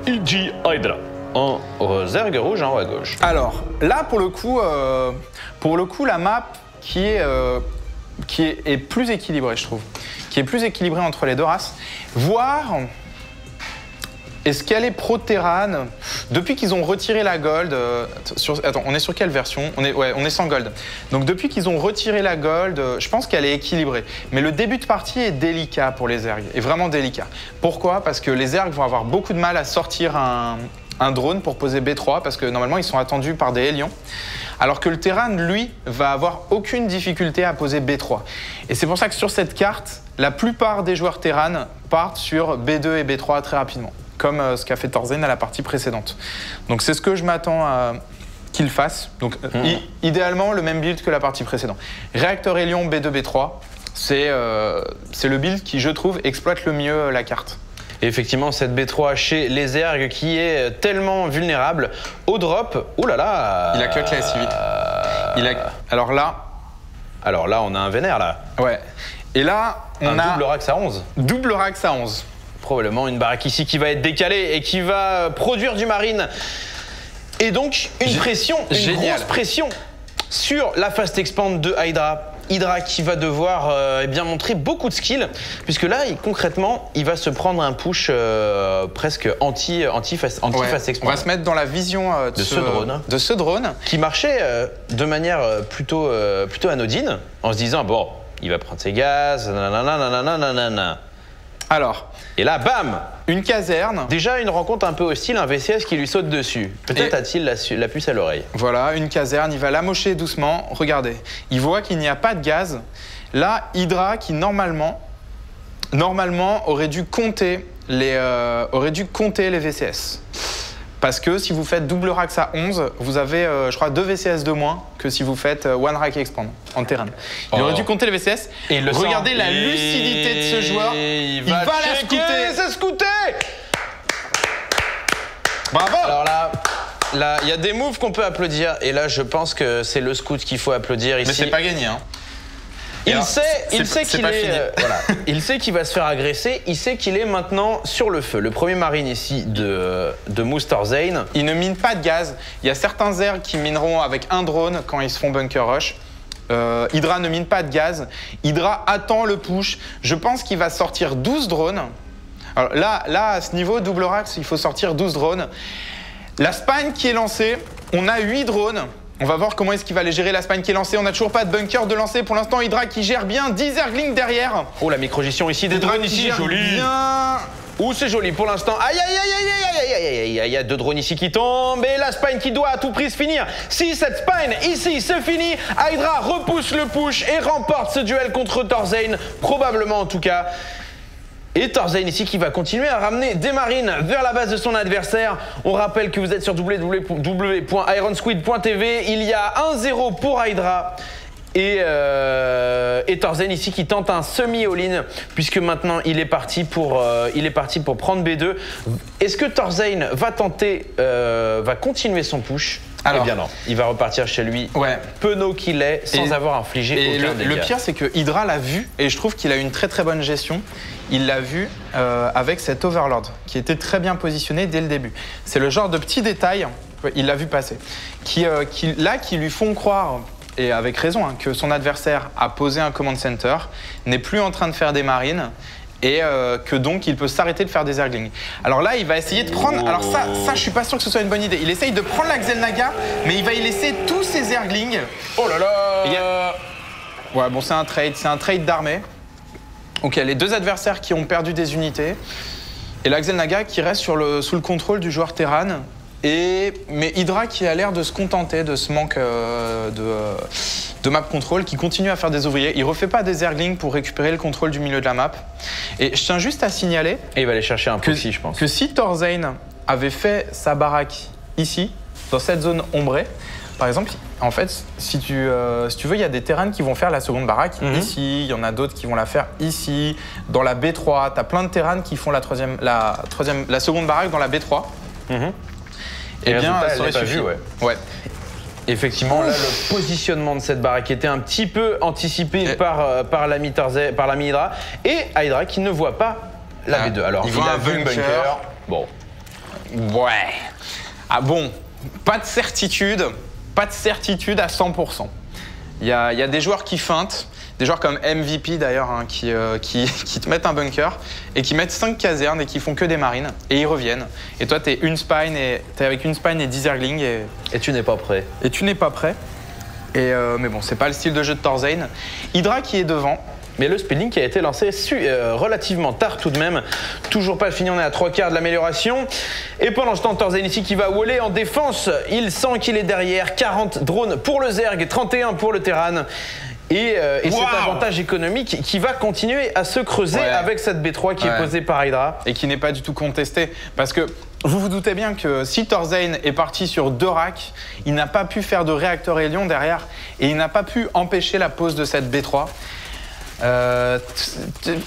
EG Hydra en zerg rouge en haut à gauche. Alors là pour le coup la map qui est plus équilibrée, je trouve. Qui est plus équilibrée entre les deux races. Voire Est-ce qu'elle est pro-Terran? Depuis qu'ils ont retiré la gold, attends, on est sur quelle version? On est sans gold. Donc depuis qu'ils ont retiré la gold, je pense qu'elle est équilibrée. Mais le début de partie est délicat pour les Zerg, est vraiment délicat. Pourquoi? Parce que les Zerg vont avoir beaucoup de mal à sortir un drone pour poser B3, parce que normalement ils sont attendus par des Hélions. Alors que le Terran, lui, va avoir aucune difficulté à poser B3. Et c'est pour ça que sur cette carte, la plupart des joueurs Terran partent sur B2 et B3 très rapidement, comme ce qu'a fait Thorzain à la partie précédente. Donc c'est ce que je m'attends à qu'il fasse. Donc idéalement, le même build que la partie précédente. Réacteur Hélion B2, B3, c'est le build qui, je trouve, exploite le mieux la carte. Et effectivement, cette B3 chez les Zerg qui est tellement vulnérable au drop. Ouh là là. Il a cut là si vite. Alors là, on a un vénère là. Ouais. Et là, on a double Rax à 11. Double Rax à 11. Probablement une baraque ici qui va être décalée et qui va produire du marine. Et donc une pression, une grosse pression sur la fast expand de Hydra. Hydra qui va devoir montrer beaucoup de skills, puisque là, concrètement, il va se prendre un push presque anti-fast expand. On va se mettre dans la vision de ce drone. Qui marchait de manière plutôt anodine, en se disant, bon, il va prendre ses gaz, nanana. Alors. Et là, bam! Une caserne. Déjà une rencontre un peu hostile, un VCS qui lui saute dessus. Peut-être a-t-il la puce à l'oreille. Voilà, une caserne, il va l'amocher doucement. Regardez, il voit qu'il n'y a pas de gaz. Là, Hydra qui normalement aurait dû compter les VCS. Parce que si vous faites double Rax à 11, vous avez, je crois, 2 VCS de moins que si vous faites one Rack expand en Terran. Il aurait dû compter les VCS. Et regardez la lucidité de ce joueur. Il va la scouter. C'est scouté. Bravo. Alors là, il y a des moves qu'on peut applaudir. Et là, je pense que c'est le scout qu'il faut applaudir ici. Mais c'est pas gagné, hein. Il sait qu'il va se faire agresser, il sait qu'il est maintenant sur le feu. Le premier marine ici de Moose Thorzain. Il ne mine pas de gaz. Il y a certains Zerg qui mineront avec un drone quand ils se font bunker rush. Hydra ne mine pas de gaz. Hydra attend le push. Je pense qu'il va sortir 12 drones. Alors là, à ce niveau, double Rax, il faut sortir 12 drones. La Spine qui est lancée, on a 8 drones. On va voir comment est-ce qu'il va les gérer, la Spine qui est lancée. On n'a toujours pas de bunker de lancer. Pour l'instant, Hydra qui gère bien. 10 Zerglings derrière. Oh, la microgestion ici, des drones ici, joli. Ouh, c'est joli pour l'instant. Aïe, aïe, aïe, aïe, aïe, aïe, aïe, aïe, il y a 2 drones ici qui tombent. Et la Spine qui doit à tout prix se finir. Si cette Spine ici se finit, Hydra repousse le push et remporte ce duel contre Thorzain. Probablement en tout cas. Et Thorzain ici qui va continuer à ramener des marines vers la base de son adversaire. On rappelle que vous êtes sur www.ironsquid.tv. Il y a 1-0 pour Hydra. Et Thorzain ici qui tente un semi-all-in puisque maintenant il est parti pour prendre B2. Est-ce que Thorzain va continuer son push? Alors, eh bien non, il va repartir chez lui, penaud qu'il est, sans avoir infligé aucun dégât. Le pire, c'est que Hydra l'a vu, et je trouve qu'il a une très très bonne gestion. Il l'a vu avec cet Overlord, qui était très bien positionné dès le début. C'est le genre de petits détails, il l'a vu passer, qui lui font croire, et avec raison, que son adversaire a posé un command center, n'est plus en train de faire des marines, et que donc il peut s'arrêter de faire des Zerglings. Alors là, il va essayer de prendre... Alors ça, je suis pas sûr que ce soit une bonne idée. Il essaye de prendre la Xel'Naga, mais il va y laisser tous ses Zerglings. Oh là là Ouais, bon, c'est un trade d'armée. Donc il y a les 2 adversaires qui ont perdu des unités, et la Xel'Naga qui reste sous le contrôle du joueur Terran. Mais Hydra qui a l'air de se contenter de ce manque de map control, qui continue à faire des ouvriers. Il refait pas des Zerglings pour récupérer le contrôle du milieu de la map. Et je tiens juste à signaler... Et il va aller chercher un proxy, je pense. Que si Thorzain avait fait sa baraque ici, dans cette zone ombrée, par exemple, en fait, si tu veux, il y a des terrains qui vont faire la seconde baraque ici, il y en a d'autres qui vont la faire ici, dans la B3. Tu as plein de terrains qui font la seconde baraque dans la B3. Et bien, ça aurait suffi. Ouais. Effectivement, là, le positionnement de cette baraque était un petit peu anticipé par l'ami Hydra. Et Hydra qui ne voit pas la B2. Alors, il a vu le bunker. Bon. Ouais. Ah bon, pas de certitude à 100%. Il y a des joueurs qui feintent, des joueurs comme MVP d'ailleurs, hein, qui te mettent un bunker et qui mettent 5 casernes et qui font que des marines et ils reviennent. Et toi, t'es avec une spine et 10 zerglings Et tu n'es pas prêt. Et tu n'es pas prêt. Mais bon, c'est pas le style de jeu de Thorzain. Hydra qui est devant. Mais le speedlink qui a été lancé relativement tard tout de même. Toujours pas fini, on est à 3/4 de l'amélioration. Et pendant ce temps, Thorzain ici qui va waller en défense. Il sent qu'il est derrière. 40 drones pour le Zerg, 31 pour le Terran. Et cet avantage économique qui va continuer à se creuser avec cette B3 qui est posée par Hydra. Et qui n'est pas du tout contestée. Parce que vous vous doutez bien que si Thorzain est parti sur 2 racks, il n'a pas pu faire de réacteur Hélion derrière. Et il n'a pas pu empêcher la pose de cette B3.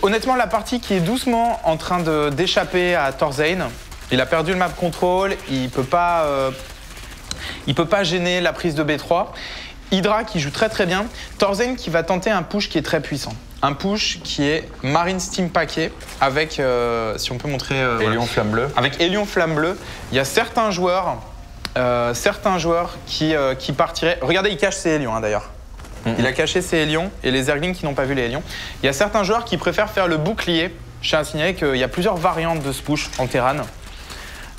Honnêtement, la partie qui est doucement en train d'échapper à Thorzain, il a perdu le map control, il peut pas gêner la prise de B3. Hydra qui joue très très bien, Thorzain qui va tenter un push qui est très puissant. Un push qui est Marine Steam Paquet avec, si on peut montrer... Hélion Flamme Bleue. Avec Hélion Flamme Bleue, il y a certains joueurs qui partiraient... Regardez, il cache ses Hélions hein, d'ailleurs. Il a caché ses Hélions et les Zerglings qui n'ont pas vu les Hélions. Il y a certains joueurs qui préfèrent faire le bouclier. Je tiens à signaler qu'il y a plusieurs variantes de ce push en Terran.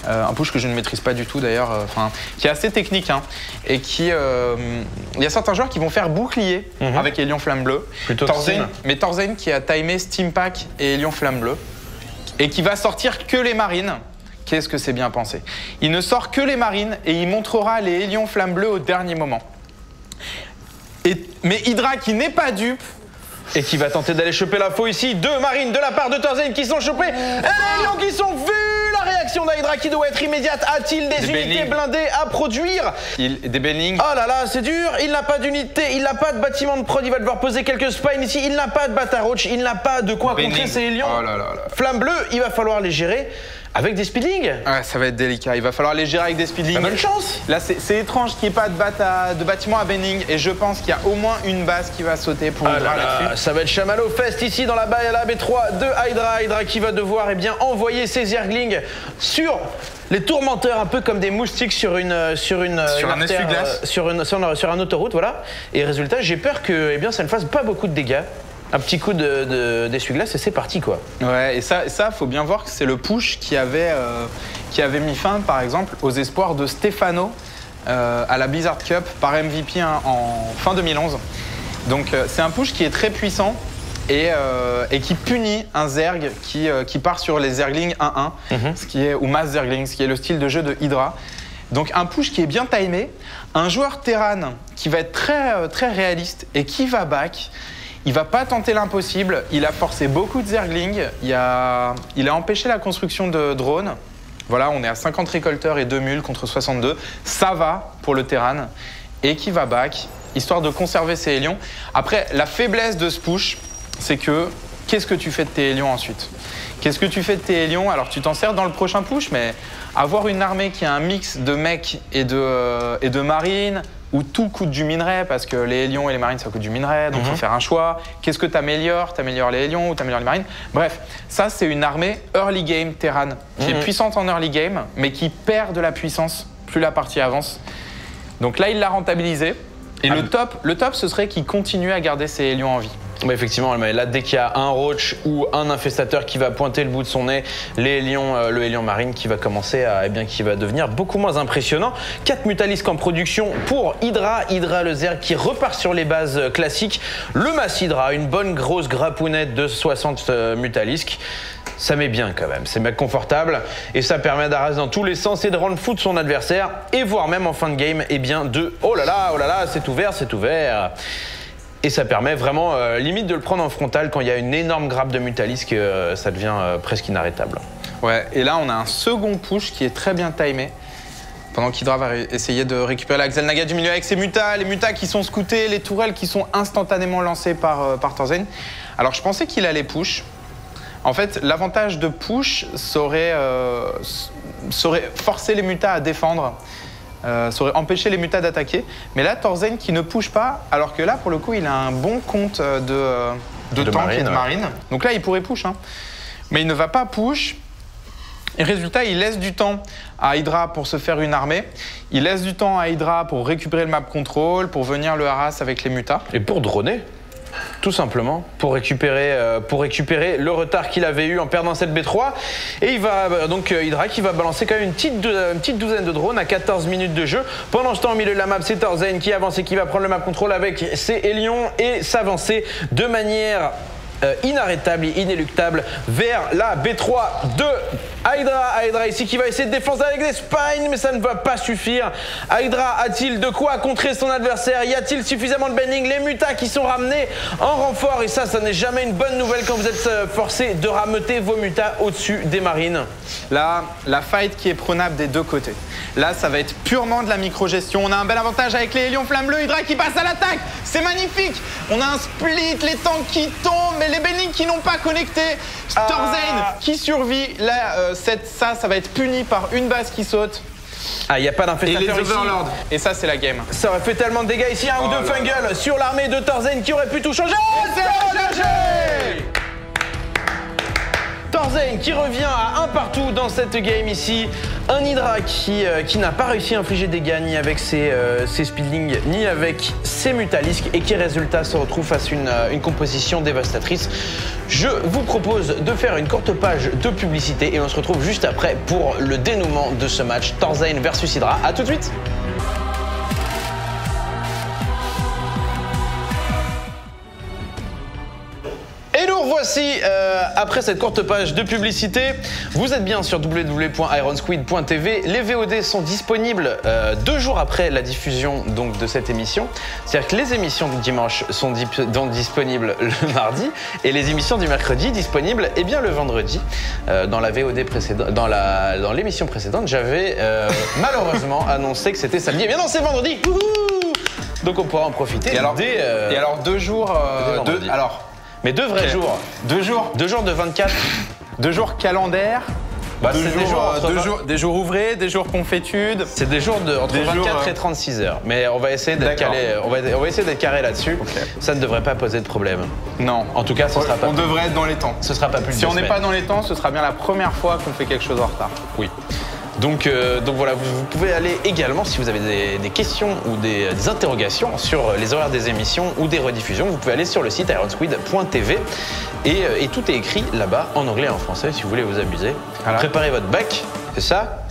Un push que je ne maîtrise pas du tout d'ailleurs, qui est assez technique. Hein, et il y a certains joueurs qui vont faire bouclier avec Hélion Flamme Bleue. Mais Thorzain qui a timé Steam Pack et Hélion Flamme Bleue. Et qui va sortir que les marines. Qu'est-ce que c'est bien pensé. Il ne sort que les marines et il montrera les Hélion Flamme Bleue au dernier moment. Mais Hydra qui n'est pas dupe et qui va tenter d'aller choper l'info ici. 2 marines de la part de Thorzain qui sont chopées. Et les lions qui sont vus. La réaction d'Hydra qui doit être immédiate. A-t-il des unités blindées à produire? Des Bellings. Oh là là, c'est dur. Il n'a pas d'unité, il n'a pas de bâtiment de prod. Il va devoir poser quelques spines ici. Il n'a pas de Bataroach, il n'a pas de quoi contrer ses lions. Oh là là là. Flamme bleue, il va falloir les gérer. Avec des speedlings. Ouais, ça va être délicat. Il va falloir les gérer avec des speedlings. Bonne chance. Là, c'est étrange qu'il n'y ait pas de bâtiment à bending. Et je pense qu'il y a au moins une base qui va sauter pour Hydra là-dessus. Ça va être chamallow fest ici dans la B3 de Hydra. Hydra qui va devoir envoyer ses Zerglings sur les tourmenteurs, un peu comme des moustiques sur un essuie-glace. Sur un autoroute, voilà. Et résultat, j'ai peur que ça ne fasse pas beaucoup de dégâts. Un petit coup d'essuie-glace et c'est parti quoi. Ouais, et ça faut bien voir que c'est le push qui avait mis fin par exemple aux espoirs de Stefano à la Blizzard Cup par MVP en fin 2011. Donc c'est un push qui est très puissant et qui punit un Zerg qui part sur les Zerglings 1-1, ou Mass Zerglings, ce qui est le style de jeu de Hydra. Donc un push qui est bien timé, un joueur Terran qui va être très, très réaliste et qui va back. Il va pas tenter l'impossible, il a forcé beaucoup de Zerglings, il a empêché la construction de drones. Voilà, on est à 50 récolteurs et 2 mules contre 62. Ça va pour le Terran. Et qui va back, histoire de conserver ses Hélions. Après, la faiblesse de ce push, c'est que qu'est-ce que tu fais de tes Hélions ensuite? Qu'est-ce que tu fais de tes Hélions? Alors tu t'en sers dans le prochain push, mais avoir une armée qui a un mix de mecs et de marines, où tout coûte du minerai, parce que les Hélions et les marines, ça coûte du minerai, donc il faut faire un choix. Qu'est-ce que tu améliores? Tu améliores les Hélions ou tu améliores les marines? Bref, ça, c'est une armée early game Terran, qui est puissante en early game, mais qui perd de la puissance plus la partie avance. Donc là, il l'a rentabilisé. Et le top, ce serait qu'il continue à garder ses Hélions en vie. Bah effectivement, là dès qu'il y a un roach ou un infestateur qui va pointer le bout de son nez, le Hélion marine qui va commencer qui va devenir beaucoup moins impressionnant. 4 mutalisques en production pour Hydra le Zerg qui repart sur les bases classiques. Le Mass Hydra, une bonne grosse grappounette de 60 mutalisques. Ça met bien quand même, c'est confortable et ça permet d'arraser dans tous les sens et de rendre fou de son adversaire et voire même en fin de game, oh là là, c'est ouvert. Et ça permet vraiment, limite, de le prendre en frontal quand il y a une énorme grappe de mutalisques, ça devient presque inarrêtable. Ouais, et là, on a un second push qui est très bien timé. Pendant qu'Hydra va essayer de récupérer la Xel'Naga du milieu avec ses mutas, les mutas qui sont scoutés, les tourelles qui sont instantanément lancées par Thorzain. Alors, je pensais qu'il allait push. En fait, l'avantage de push serait forcer les mutas à défendre. Ça aurait empêché les mutas d'attaquer. Mais là, Thorzain qui ne push pas, alors que là, pour le coup, il a un bon compte de tank et de marine. Donc là, il pourrait push. Hein. Mais il ne va pas push. Et résultat, il laisse du temps à Hydra pour se faire une armée. Il laisse du temps à Hydra pour récupérer le map control, pour venir le harass avec les mutas. Et pour droner, tout simplement, pour récupérer le retard qu'il avait eu en perdant cette B3. Et il va donc Hydra qui va balancer quand même une petite douzaine de drones à 14 minutes de jeu. Pendant ce temps, au milieu de la map, c'est Torzen qui avance et qui va prendre le map control avec ses Hélions et s'avancer de manière inarrêtable et inéluctable vers la B3 de Hydra. Hydra ici qui va essayer de défoncer avec des spines, mais ça ne va pas suffire. Hydra a-t-il de quoi contrer son adversaire? Y a-t-il suffisamment de bending? Les mutas qui sont ramenés en renfort, et ça n'est jamais une bonne nouvelle quand vous êtes forcé de rameuter vos mutas au-dessus des marines. Là, la fight qui est prenable des deux côtés. Là, ça va être purement de la micro-gestion. On a un bel avantage avec les Hélions Flamme Bleue. Hydra qui passe à l'attaque. C'est magnifique. On a un split, les tanks qui tombent, mais les bendings qui n'ont pas connecté. Torzen qui survit. Là, ça va être puni par une base qui saute. Ah, il n'y a pas d'infestateur ici. Et les Overlords. Et ça, c'est la game. Ça aurait fait tellement de dégâts ici. Un ou deux Fungal sur l'armée de Torzen qui aurait pu tout changer. C'est engagé. Torzen qui revient à un partout dans cette game ici. Un Hydra qui n'a pas réussi à infliger des dégâts ni avec ses speedlings ni avec ses mutalisques et qui résultat se retrouve face à une composition dévastatrice. Je vous propose de faire une courte page de publicité et on se retrouve juste après pour le dénouement de ce match Torzen versus Hydra. A tout de suite. Et nous revoici après cette courte page de publicité. Vous êtes bien sur www.ironsquid.tv. Les VOD sont disponibles 2 jours après la diffusion donc, de cette émission. C'est-à-dire que les émissions du dimanche sont donc disponibles le mardi et les émissions du mercredi disponibles le vendredi. Dans la VOD précédente, dans l'émission précédente, j'avais malheureusement annoncé que c'était samedi. Et bien non, c'est vendredi. Donc on pourra en profiter. Et alors 2 jours. Mais 2 vrais jours. 2 jours. 2 jours de 24. 2 jours calendaires. Bah, des jours ouvrés, des jours confétudes. C'est des jours entre 24 et 36 heures. Mais on va essayer d'être calé. On va essayer d'être carré là-dessus. Okay. Ça ne devrait pas poser de problème. Non. En tout cas, ce sera pas. On devrait être dans les temps. Ce sera pas plus. Si on n'est pas dans les temps, ce sera bien la première fois qu'on fait quelque chose en retard. Oui. Donc voilà, vous pouvez aller également, si vous avez des questions ou des interrogations sur les horaires des émissions ou des rediffusions, vous pouvez aller sur le site ironsquid.tv et tout est écrit là-bas en anglais et en français si vous voulez vous amuser. Voilà. Préparez votre bac, c'est ça,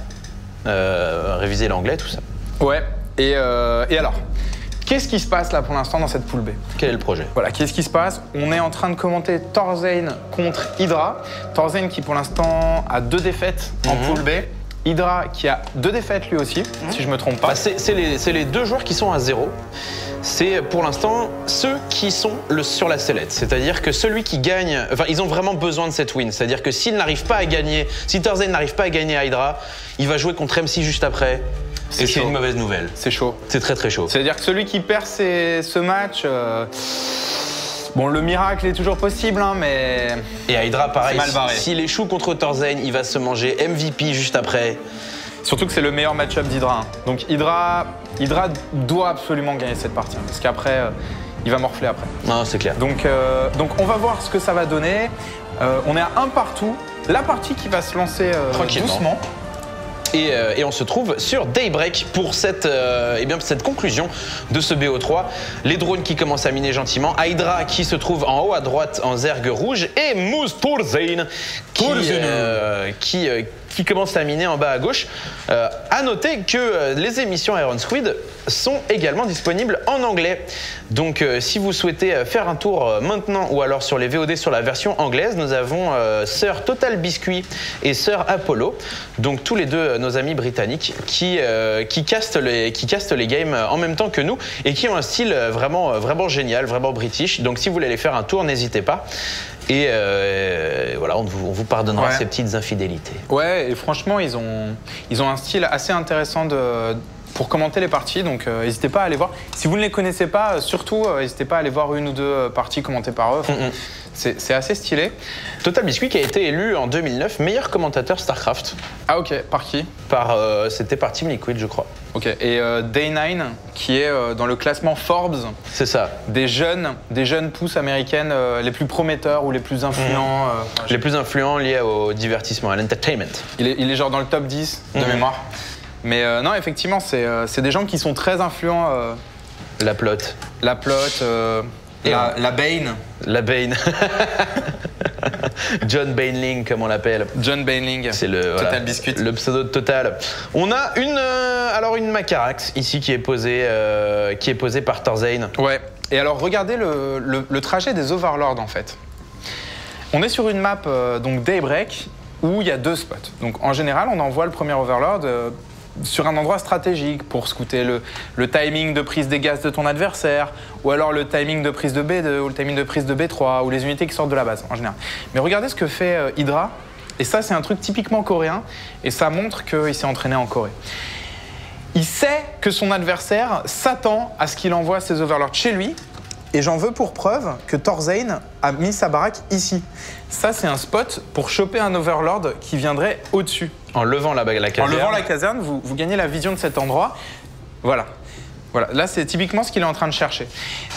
révisez l'anglais, tout ça. Ouais, et alors qu'est-ce qui se passe là pour l'instant dans cette poule B? Quel est le projet? Voilà, qu'est-ce qui se passe? On est en train de commenter Torzen contre Hydra. Torzen qui pour l'instant a 2 défaites en poule B. Hydra qui a 2 défaites lui aussi, si je me trompe pas. Bah, c'est les 2 joueurs qui sont à 0. C'est pour l'instant ceux qui sont sur la sellette. C'est-à-dire que celui qui gagne, enfin ils ont vraiment besoin de cette win. C'est-à-dire que s'il n'arrive pas à gagner, si Torzen n'arrive pas à gagner à Hydra, il va jouer contre MC juste après. Et c'est une mauvaise nouvelle. C'est chaud. C'est très très chaud. C'est-à-dire que celui qui perd ce match... Bon, le miracle est toujours possible, hein, mais... Et à Hydra, pareil, s'il échoue contre Torzen, il va se manger MVP juste après. Surtout que c'est le meilleur match-up d'Hydra. Donc Hydra doit absolument gagner cette partie, hein, parce qu'après, il va morfler après. Non, c'est clair. Donc on va voir ce que ça va donner. On est à 1 partout. La partie qui va se lancer doucement. Et on se trouve sur Daybreak pour cette conclusion de ce BO3. Les drones qui commencent à miner gentiment. Hydra qui se trouve en haut à droite en zergue rouge. Et Moose Torzen qui commence à miner en bas à gauche. À noter que les émissions IronSquid sont également disponibles en anglais. Donc si vous souhaitez faire un tour maintenant ou alors sur les VOD sur la version anglaise, nous avons Sir Total Biscuit et Sir Apollo, donc tous les deux nos amis britanniques qui castent les games en même temps que nous et qui ont un style vraiment génial, vraiment british. Donc si vous voulez aller faire un tour, n'hésitez pas. Et voilà, on vous pardonnera ces petites infidélités. Ouais, et franchement, ils ont un style assez intéressant pour commenter les parties, donc n'hésitez pas à aller voir. Si vous ne les connaissez pas, surtout n'hésitez pas à aller voir une ou deux parties commentées par eux. C'est assez stylé. Total Biscuit qui a été élu en 2009 meilleur commentateur StarCraft. Ah ok, par qui? C'était par Team Liquid, je crois. Ok, et Day9 qui est dans le classement Forbes. C'est ça. Des jeunes pousses américaines les plus prometteurs ou les plus influents. Les plus influents liés au divertissement, à l'entertainment. Il est genre dans le top 10 de mémoire. Mais non, effectivement, c'est des gens qui sont très influents. La plotte. La plotte, la Bane. La Bane. John Baneling, comme on l'appelle. John Baneling. C'est le Total Biscuit. Le pseudo de Total. On a une Macarax ici qui est posée par Torzane. Ouais. Et alors regardez le trajet des Overlords en fait. On est sur une map donc Daybreak où il y a 2 spots. Donc en général, on envoie le premier Overlord sur un endroit stratégique pour scouter le timing de prise des gaz de ton adversaire, ou alors le timing de prise de B2, ou le timing de prise de B3, ou les unités qui sortent de la base, en général. Mais regardez ce que fait Hydra, et ça c'est un truc typiquement coréen, et ça montre qu'il s'est entraîné en Corée. Il sait que son adversaire s'attend à ce qu'il envoie ses Overlords chez lui, et j'en veux pour preuve que Torzane a mis sa baraque ici. Ça, c'est un spot pour choper un Overlord qui viendrait au-dessus. En levant la caserne. En levant la caserne, vous gagnez la vision de cet endroit. Voilà. Là, c'est typiquement ce qu'il est en train de chercher.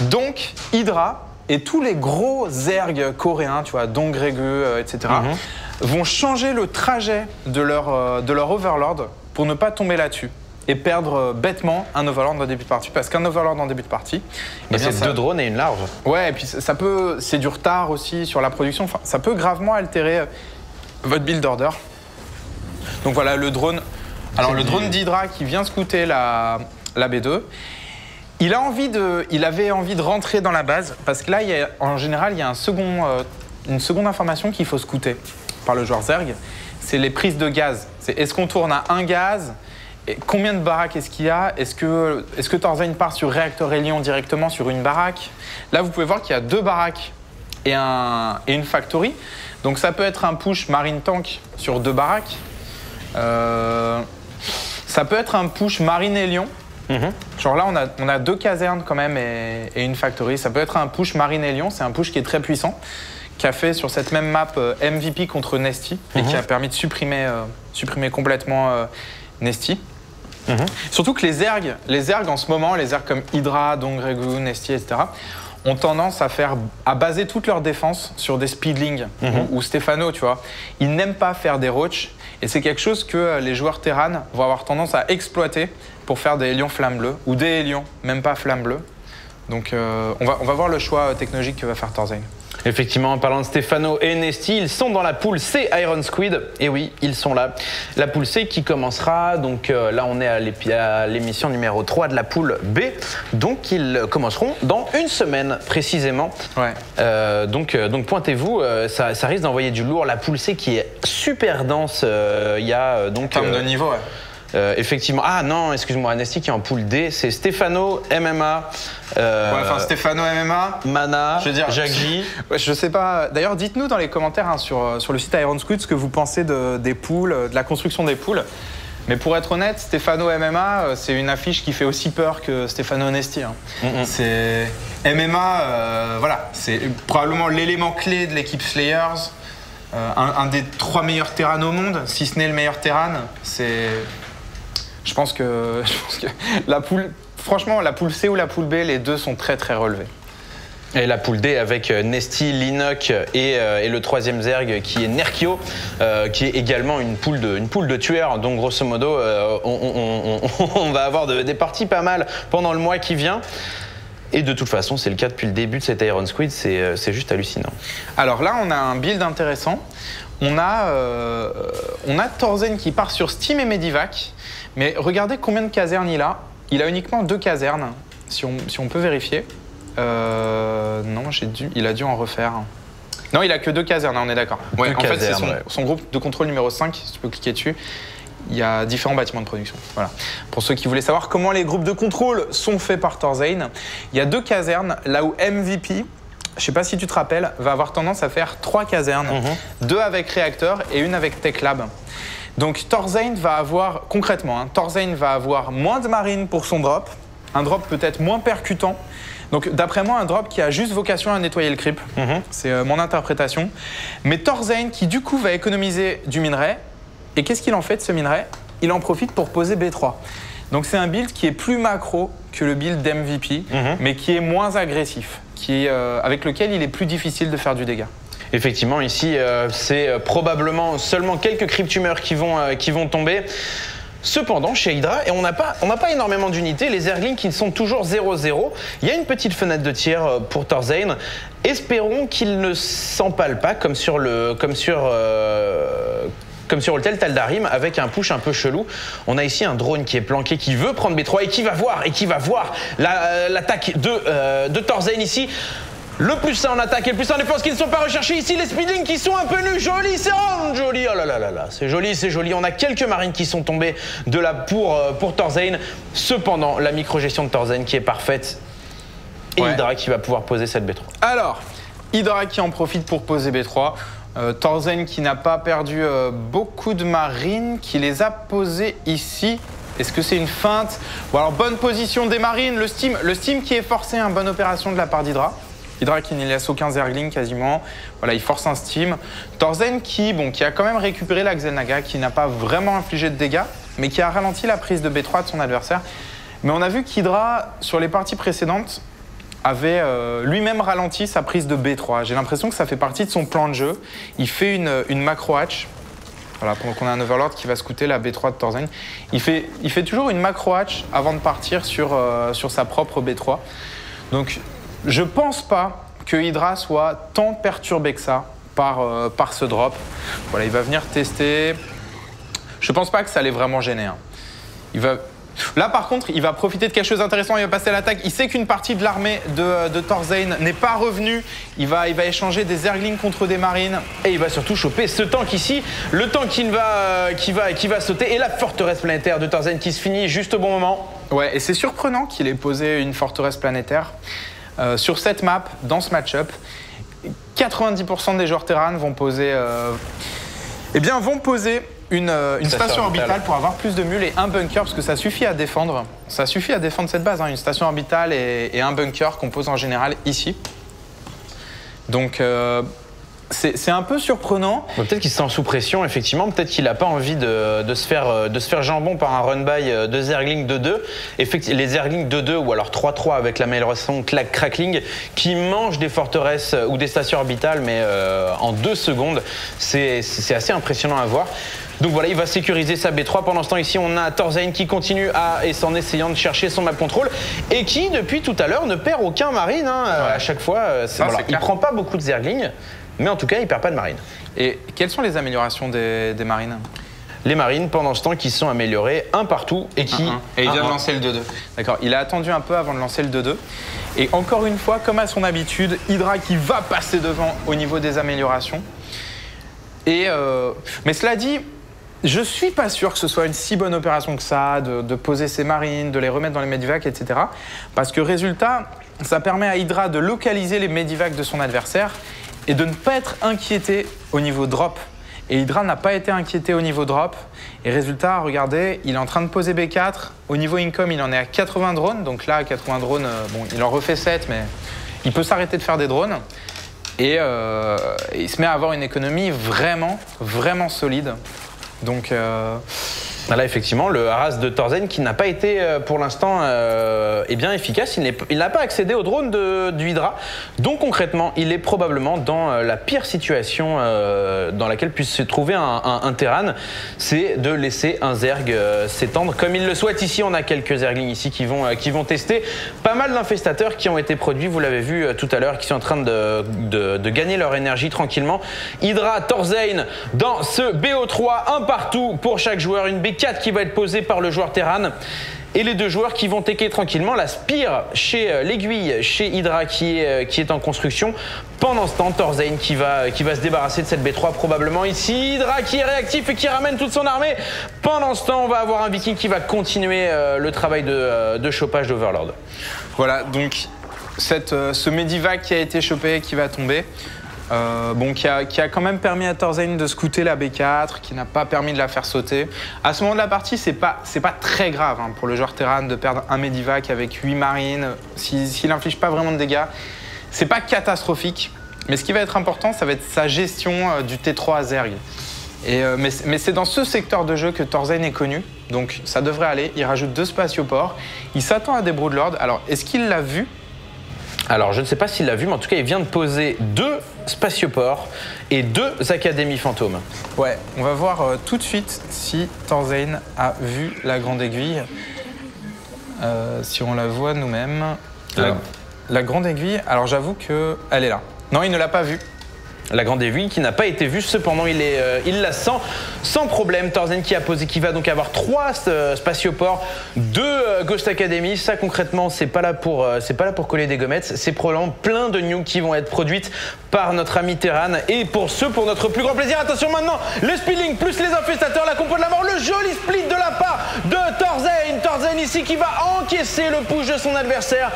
Donc, Hydra et tous les gros zergs coréens, tu vois, Dongregu, etc., vont changer le trajet de leur Overlord pour ne pas tomber là-dessus et perdre bêtement un Overlord en début de partie. Parce qu'un Overlord en début de partie... Mais c'est 2 drones et une larve. Ouais, et puis c'est du retard aussi sur la production. Enfin, ça peut gravement altérer votre build order. Donc voilà, le drone... Alors le drone d'Hydra qui vient scouter la B2, il avait envie de rentrer dans la base parce que là, en général, il y a une seconde information qu'il faut scouter par le joueur Zerg. C'est les prises de gaz. Est-ce qu'on tourne à un gaz ? Et combien de baraques est-ce qu'il y a? Est-ce que Torzane part sur réacteur Hélion directement sur une baraque? Là, vous pouvez voir qu'il y a 2 baraques et une factory. Donc ça peut être un push marine tank sur 2 baraques. Ça peut être un push marine Hélion. Genre là, on a 2 casernes quand même et une factory. Ça peut être un push marine Hélion. C'est un push qui est très puissant, qui a fait sur cette même map MVP contre Nesty et qui a permis de supprimer complètement Nesty. Surtout que les Zergs en ce moment, les Zergs comme Hydra, Dongregu, Nesty, etc., ont tendance à baser toute leur défense sur des speedlings ou Stéphano, tu vois. Ils n'aiment pas faire des roach et c'est quelque chose que les joueurs Terran vont avoir tendance à exploiter pour faire des Hélions flamme bleue ou des Hélions, même pas flamme bleue. Donc on va voir le choix technologique que va faire Torzane. Effectivement, en parlant de Stéphano et Nesty, ils sont dans la poule C Iron Squid. Et oui, ils sont là. La poule C qui commencera, donc là on est à l'émission numéro 3 de la poule B. Donc ils commenceront dans 1 semaine précisément. Ouais. Donc pointez-vous, ça risque d'envoyer du lourd. La poule C qui est super dense. Il y a donc... En termes de niveau, ouais. Effectivement. Ah non, excuse-moi, Nesty qui est en poule D, c'est Stéphano, MMA. Stéphano, MMA. Mana, je veux dire, Jacques J. Ouais, je sais pas. D'ailleurs, dites-nous dans les commentaires sur le site Iron Squid ce que vous pensez des poules, de la construction des poules. Mais pour être honnête, Stéphano MMA, c'est une affiche qui fait aussi peur que Stéphano Nesty. Hein. C'est MMA, voilà, c'est probablement l'élément clé de l'équipe Slayers. Un des 3 meilleurs Terran au monde, si ce n'est le meilleur Terran. Je pense que la poule, franchement, la poule C ou la poule B, les 2 sont très très relevés. Et la poule D avec Nesty, Linok et le 3e Zerg qui est Nerkio, qui est également une poule de tueurs. Donc grosso modo, on va avoir des parties pas mal pendant le mois qui vient. Et de toute façon, c'est le cas depuis le début de cet Iron Squid, c'est juste hallucinant. Alors là, on a un build intéressant. On a Torzane qui part sur Steam et Medivac. Mais regardez combien de casernes il a. Il a uniquement 2 casernes, si on peut vérifier. Non, il a dû en refaire. Non, il a que 2 casernes, on est d'accord. Ouais, en fait, c'est son groupe de contrôle numéro 5, si tu peux cliquer dessus. Il y a différents bâtiments de production. Voilà. Pour ceux qui voulaient savoir comment les groupes de contrôle sont faits par Torzane, il y a 2 casernes, là où MVP, je sais pas si tu te rappelles, va avoir tendance à faire 3 casernes. 2 avec réacteur et 1 avec Tech Lab. Donc Thorzain va avoir, concrètement, Thorzain va avoir moins de marine pour son drop, un drop peut-être moins percutant. Donc d'après moi, un drop qui a juste vocation à nettoyer le creep, c'est mon interprétation. Mais Thorzain qui du coup va économiser du minerai, et qu'est-ce qu'il en fait de ce minerai? Il en profite pour poser B3. Donc c'est un build qui est plus macro que le build d'MVP, mais qui est moins agressif, avec lequel il est plus difficile de faire du dégât. Effectivement, ici, c'est probablement seulement quelques cryptumeurs qui vont tomber. Cependant, chez Hydra, et on n'a pas énormément d'unités, les Zerglings qui sont toujours 0-0, il y a une petite fenêtre de tir pour Thorzain. Espérons qu'il ne s'empale pas comme sur le Taldarim avec un push un peu chelou. On a ici un drone qui est planqué, qui veut prendre B3 et qui va voir l'attaque de Thorzain ici. Le plus 1 en attaque et le plus 1 en défense qui ne sont pas recherchés ici. Les speedlings qui sont un peu nus. Joli, c'est joli. Oh là là là là. C'est joli, c'est joli. On a quelques marines qui sont tombées de là pour Thorzain. Cependant, la micro-gestion de Thorzain qui est parfaite. Et Hydra qui va pouvoir poser cette B3. Alors, Hydra qui en profite pour poser B3. Thorzain qui n'a pas perdu beaucoup de marines, qui les a posées ici. Est-ce que c'est une feinte? Bon alors, bonne position des marines. Le steam qui est forcé, bonne opération de la part d'Hydra. Hydra qui n'y laisse aucun Zergling quasiment. Voilà, il force un steam. Thorzain qui a quand même récupéré la Xel'Naga, qui n'a pas vraiment infligé de dégâts, mais qui a ralenti la prise de B3 de son adversaire. Mais on a vu qu'Hydra, sur les parties précédentes, avait lui-même ralenti sa prise de B3. J'ai l'impression que ça fait partie de son plan de jeu. Il fait une macro hatch. Voilà, pendant qu'on a un Overlord qui va scouter la B3 de Thorzain. Il fait toujours une macro hatch avant de partir sur sa propre B3. Donc, je pense pas que Hydra soit tant perturbé que ça par ce drop. Voilà, il va venir tester. Je pense pas que ça allait vraiment gêner. Là, par contre, il va profiter de quelque chose d'intéressant. Il va passer à l'attaque. Il sait qu'une partie de l'armée de Thorzain n'est pas revenue. Il va échanger des Zerglings contre des marines. Et il va surtout choper ce tank ici. Le tank qui va sauter. Et la forteresse planétaire de Thorzain qui se finit juste au bon moment. Ouais, et c'est surprenant qu'il ait posé une forteresse planétaire. Sur cette map, dans ce match-up, 90% des joueurs Terran vont poser, une station orbitale pour avoir plus de mules et un bunker, parce que ça suffit à défendre. Ça suffit à défendre cette base, une station orbitale et un bunker qu'on pose en général ici. Donc c'est un peu surprenant. Peut-être qu'il se sent sous pression, effectivement. Peut-être qu'il n'a pas envie de se faire jambon par un run-by de Zergling 2-2. Les Zergling 2-2 ou alors 3-3 avec l'amélioration Crackling qui mangent des forteresses ou des stations orbitales, mais en 2 secondes. C'est assez impressionnant à voir. Donc voilà, il va sécuriser sa B3. Pendant ce temps, ici, on a Thorzain qui continue en essayant de chercher son map control et qui, depuis tout à l'heure, ne perd aucun marine. À chaque fois, il ne prend pas beaucoup de Zergling. Mais en tout cas, il ne perd pas de marine. Et quelles sont les améliorations des marines? Les marines, pendant ce temps, qui sont améliorées un partout et qui... Et il vient de lancer le 2-2. D'accord, il a attendu un peu avant de lancer le 2-2. Et encore une fois, comme à son habitude, Hydra qui va passer devant au niveau des améliorations. Mais cela dit, je suis pas sûr que ce soit une si bonne opération que ça, de poser ses marines, de les remettre dans les medivacs, etc. Parce que résultat, ça permet à Hydra de localiser les medivacs de son adversaire et de ne pas être inquiété au niveau drop. Et Hydra n'a pas été inquiété au niveau drop. Et résultat, regardez, il est en train de poser B4. Au niveau income, il en est à 80 drones. Donc là, 80 drones, bon, il en refait 7, mais il peut s'arrêter de faire des drones. Et il se met à avoir une économie vraiment, vraiment solide. Donc... Là, effectivement, le harass de Thorzain qui n'a pas été pour l'instant bien efficace. Il n'a pas accédé au drone du Hydra. Donc concrètement, il est probablement dans la pire situation dans laquelle puisse se trouver un Terran. C'est de laisser un Zerg s'étendre comme il le souhaite. Ici, on a quelques Zerglings ici qui vont tester. Pas mal d'infestateurs qui ont été produits, vous l'avez vu tout à l'heure, qui sont en train de gagner leur énergie tranquillement. Hydra, Thorzain dans ce BO3, un partout pour chaque joueur. Une B4 qui va être posée par le joueur Terran. Et les deux joueurs qui vont tecker tranquillement. La Spire chez l'aiguille, chez Hydra qui est en construction. Pendant ce temps, Thorzain qui va se débarrasser de cette B3 probablement ici. Hydra qui est réactif et qui ramène toute son armée. Pendant ce temps, on va avoir un Viking qui va continuer le travail de chopage d'Overlord. Voilà, donc ce Medivac qui a été chopé, qui va tomber. qui a quand même permis à Torzane de scouter la B4, qui n'a pas permis de la faire sauter. À ce moment de la partie, c'est pas très grave hein, pour le joueur Terran de perdre un Medivac avec 8 marines. S'il n'inflige pas vraiment de dégâts, c'est pas catastrophique. Mais ce qui va être important, ça va être sa gestion du T3 à Zerg. Mais c'est dans ce secteur de jeu que Torzane est connu, donc ça devrait aller. Il rajoute 2 spatioports, il s'attend à des Broodlords. Alors, est-ce qu'il l'a vu? Alors, je ne sais pas s'il l'a vu, mais en tout cas, il vient de poser 2 spatioports et 2 académies fantômes. Ouais, on va voir tout de suite si Torzane a vu la grande aiguille. Si on la voit nous-mêmes. La grande aiguille, alors j'avoue qu'elle est là. Non, il ne l'a pas vue. La grande aiguille qui n'a pas été vue, cependant il la sent sans problème. Torzane qui va donc avoir 3 spatioports, 2 Ghost Academy. Ça concrètement, c'est pas là pour coller des gommettes, c'est probablement plein de nukes qui vont être produites par notre ami Terran. Et pour notre plus grand plaisir, attention maintenant, les Speedlings plus les infestateurs, la compo de la mort, le joli split de la part de Torzane. Torzane ici qui va encaisser le push de son adversaire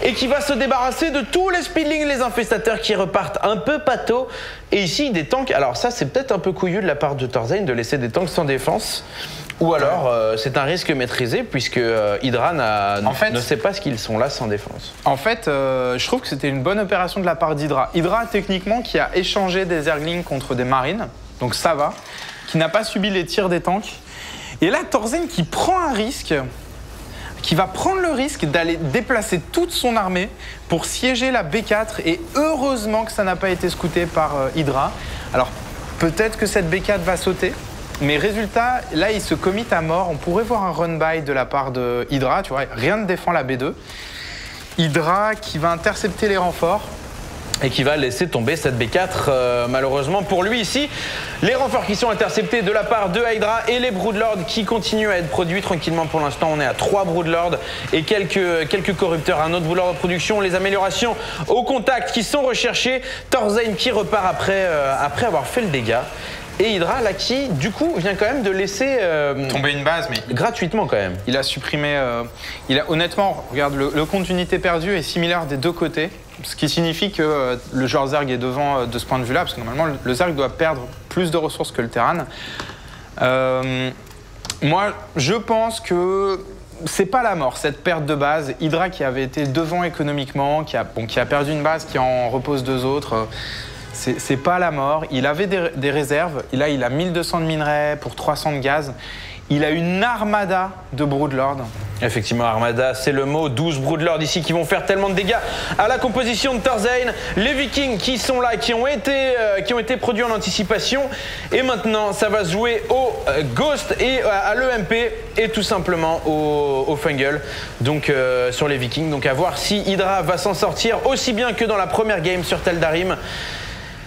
et qui va se débarrasser de tous les Speedlings, les infestateurs qui repartent un peu pâteaux. Et ici, des tanks. Alors ça, c'est peut-être un peu couillu de la part de Torzane de laisser des tanks sans défense. Ou alors, c'est un risque maîtrisé puisque Hydra ne sait pas ce qu'ils sont là sans défense. En fait, je trouve que c'était une bonne opération de la part d'Hydra. Hydra, techniquement, qui a échangé des Zerglings contre des marines, donc ça va, qui n'a pas subi les tirs des tanks. Et là, Torzane qui prend un risque, qui va prendre le risque d'aller déplacer toute son armée pour siéger la B4, et heureusement que ça n'a pas été scouté par Hydra. Alors, peut-être que cette B4 va sauter, mais résultat, là, il se commit à mort. On pourrait voir un run-by de la part de Hydra, tu vois, rien ne défend la B2. Hydra qui va intercepter les renforts. Et qui va laisser tomber cette B4, malheureusement pour lui ici. Les renforts qui sont interceptés de la part de Hydra et les Broodlords qui continuent à être produits tranquillement pour l'instant. On est à 3 Broodlords et quelques corrupteurs, un autre Broodlord en production. Les améliorations au contact qui sont recherchées. Torzane qui repart après avoir fait le dégât. Et Hydra, là, qui, du coup, vient quand même de laisser... tomber une base, mais... gratuitement, quand même. Il a supprimé... honnêtement, regarde, le compte d'unités perdues est similaire des deux côtés. Ce qui signifie que le joueur Zerg est devant de ce point de vue-là, parce que normalement, le Zerg doit perdre plus de ressources que le Terran. Moi, je pense que c'est pas la mort, cette perte de base. Hydra qui avait été devant économiquement, qui a perdu une base, qui en repose 2 autres... C'est pas la mort. Il avait des réserves. Et là, il a 1200 de minerais pour 300 de gaz. Il a une armada de Broodlords. Effectivement, armada, c'est le mot. 12 Broodlords ici qui vont faire tellement de dégâts à la composition de Torzane. Les Vikings qui sont là, qui ont été produits en anticipation. Et maintenant, ça va se jouer au Ghost et à l'EMP et tout simplement au Fungal. Donc sur les Vikings. Donc à voir si Hydra va s'en sortir aussi bien que dans la première game sur Teldarim.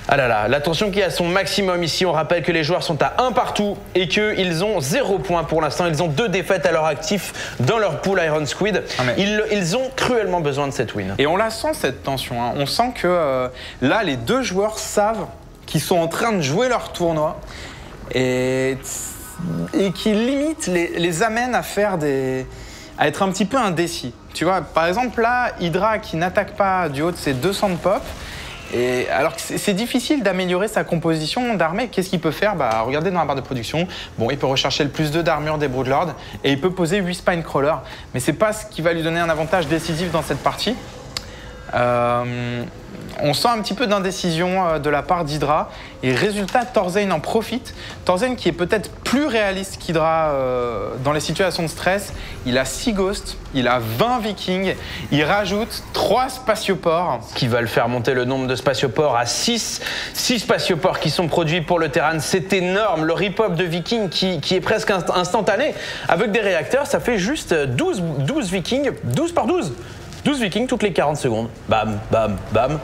Ah là là, la tension qui est à son maximum ici. On rappelle que les joueurs sont à 1 partout et qu'ils ont 0 points pour l'instant. Ils ont 2 défaites à leur actif dans leur pool Iron Squid. Ils ont cruellement besoin de cette win. Et on la sent, cette tension. Hein. On sent que là, les 2 joueurs savent qu'ils sont en train de jouer leur tournoi et qui limite les amènent à faire à être un petit peu indécis. Tu vois, par exemple, là, Hydra qui n'attaque pas du haut de ses 200 de pop. Et alors que c'est difficile d'améliorer sa composition d'armée, qu'est-ce qu'il peut faire? Regardez dans la barre de production, il peut rechercher le plus 2 d'armure des Broodlords et il peut poser 8 Spinecrawlers, mais c'est pas ce qui va lui donner un avantage décisif dans cette partie. On sent un petit peu d'indécision de la part d'Hydra et résultat, Torzane en profite. Torzane qui est peut-être plus réaliste qu'Hydra dans les situations de stress. Il a 6 Ghosts, il a 20 Vikings, il rajoute 3 spatioports. Ce qui va le faire monter le nombre de spatioports à 6. 6 spatioports qui sont produits pour le Terran, c'est énorme. Le rip-up de Vikings qui est presque instantané. Avec des réacteurs, ça fait juste 12 Vikings, 12 par 12. 12 Vikings toutes les 40 secondes. Bam, bam, bam.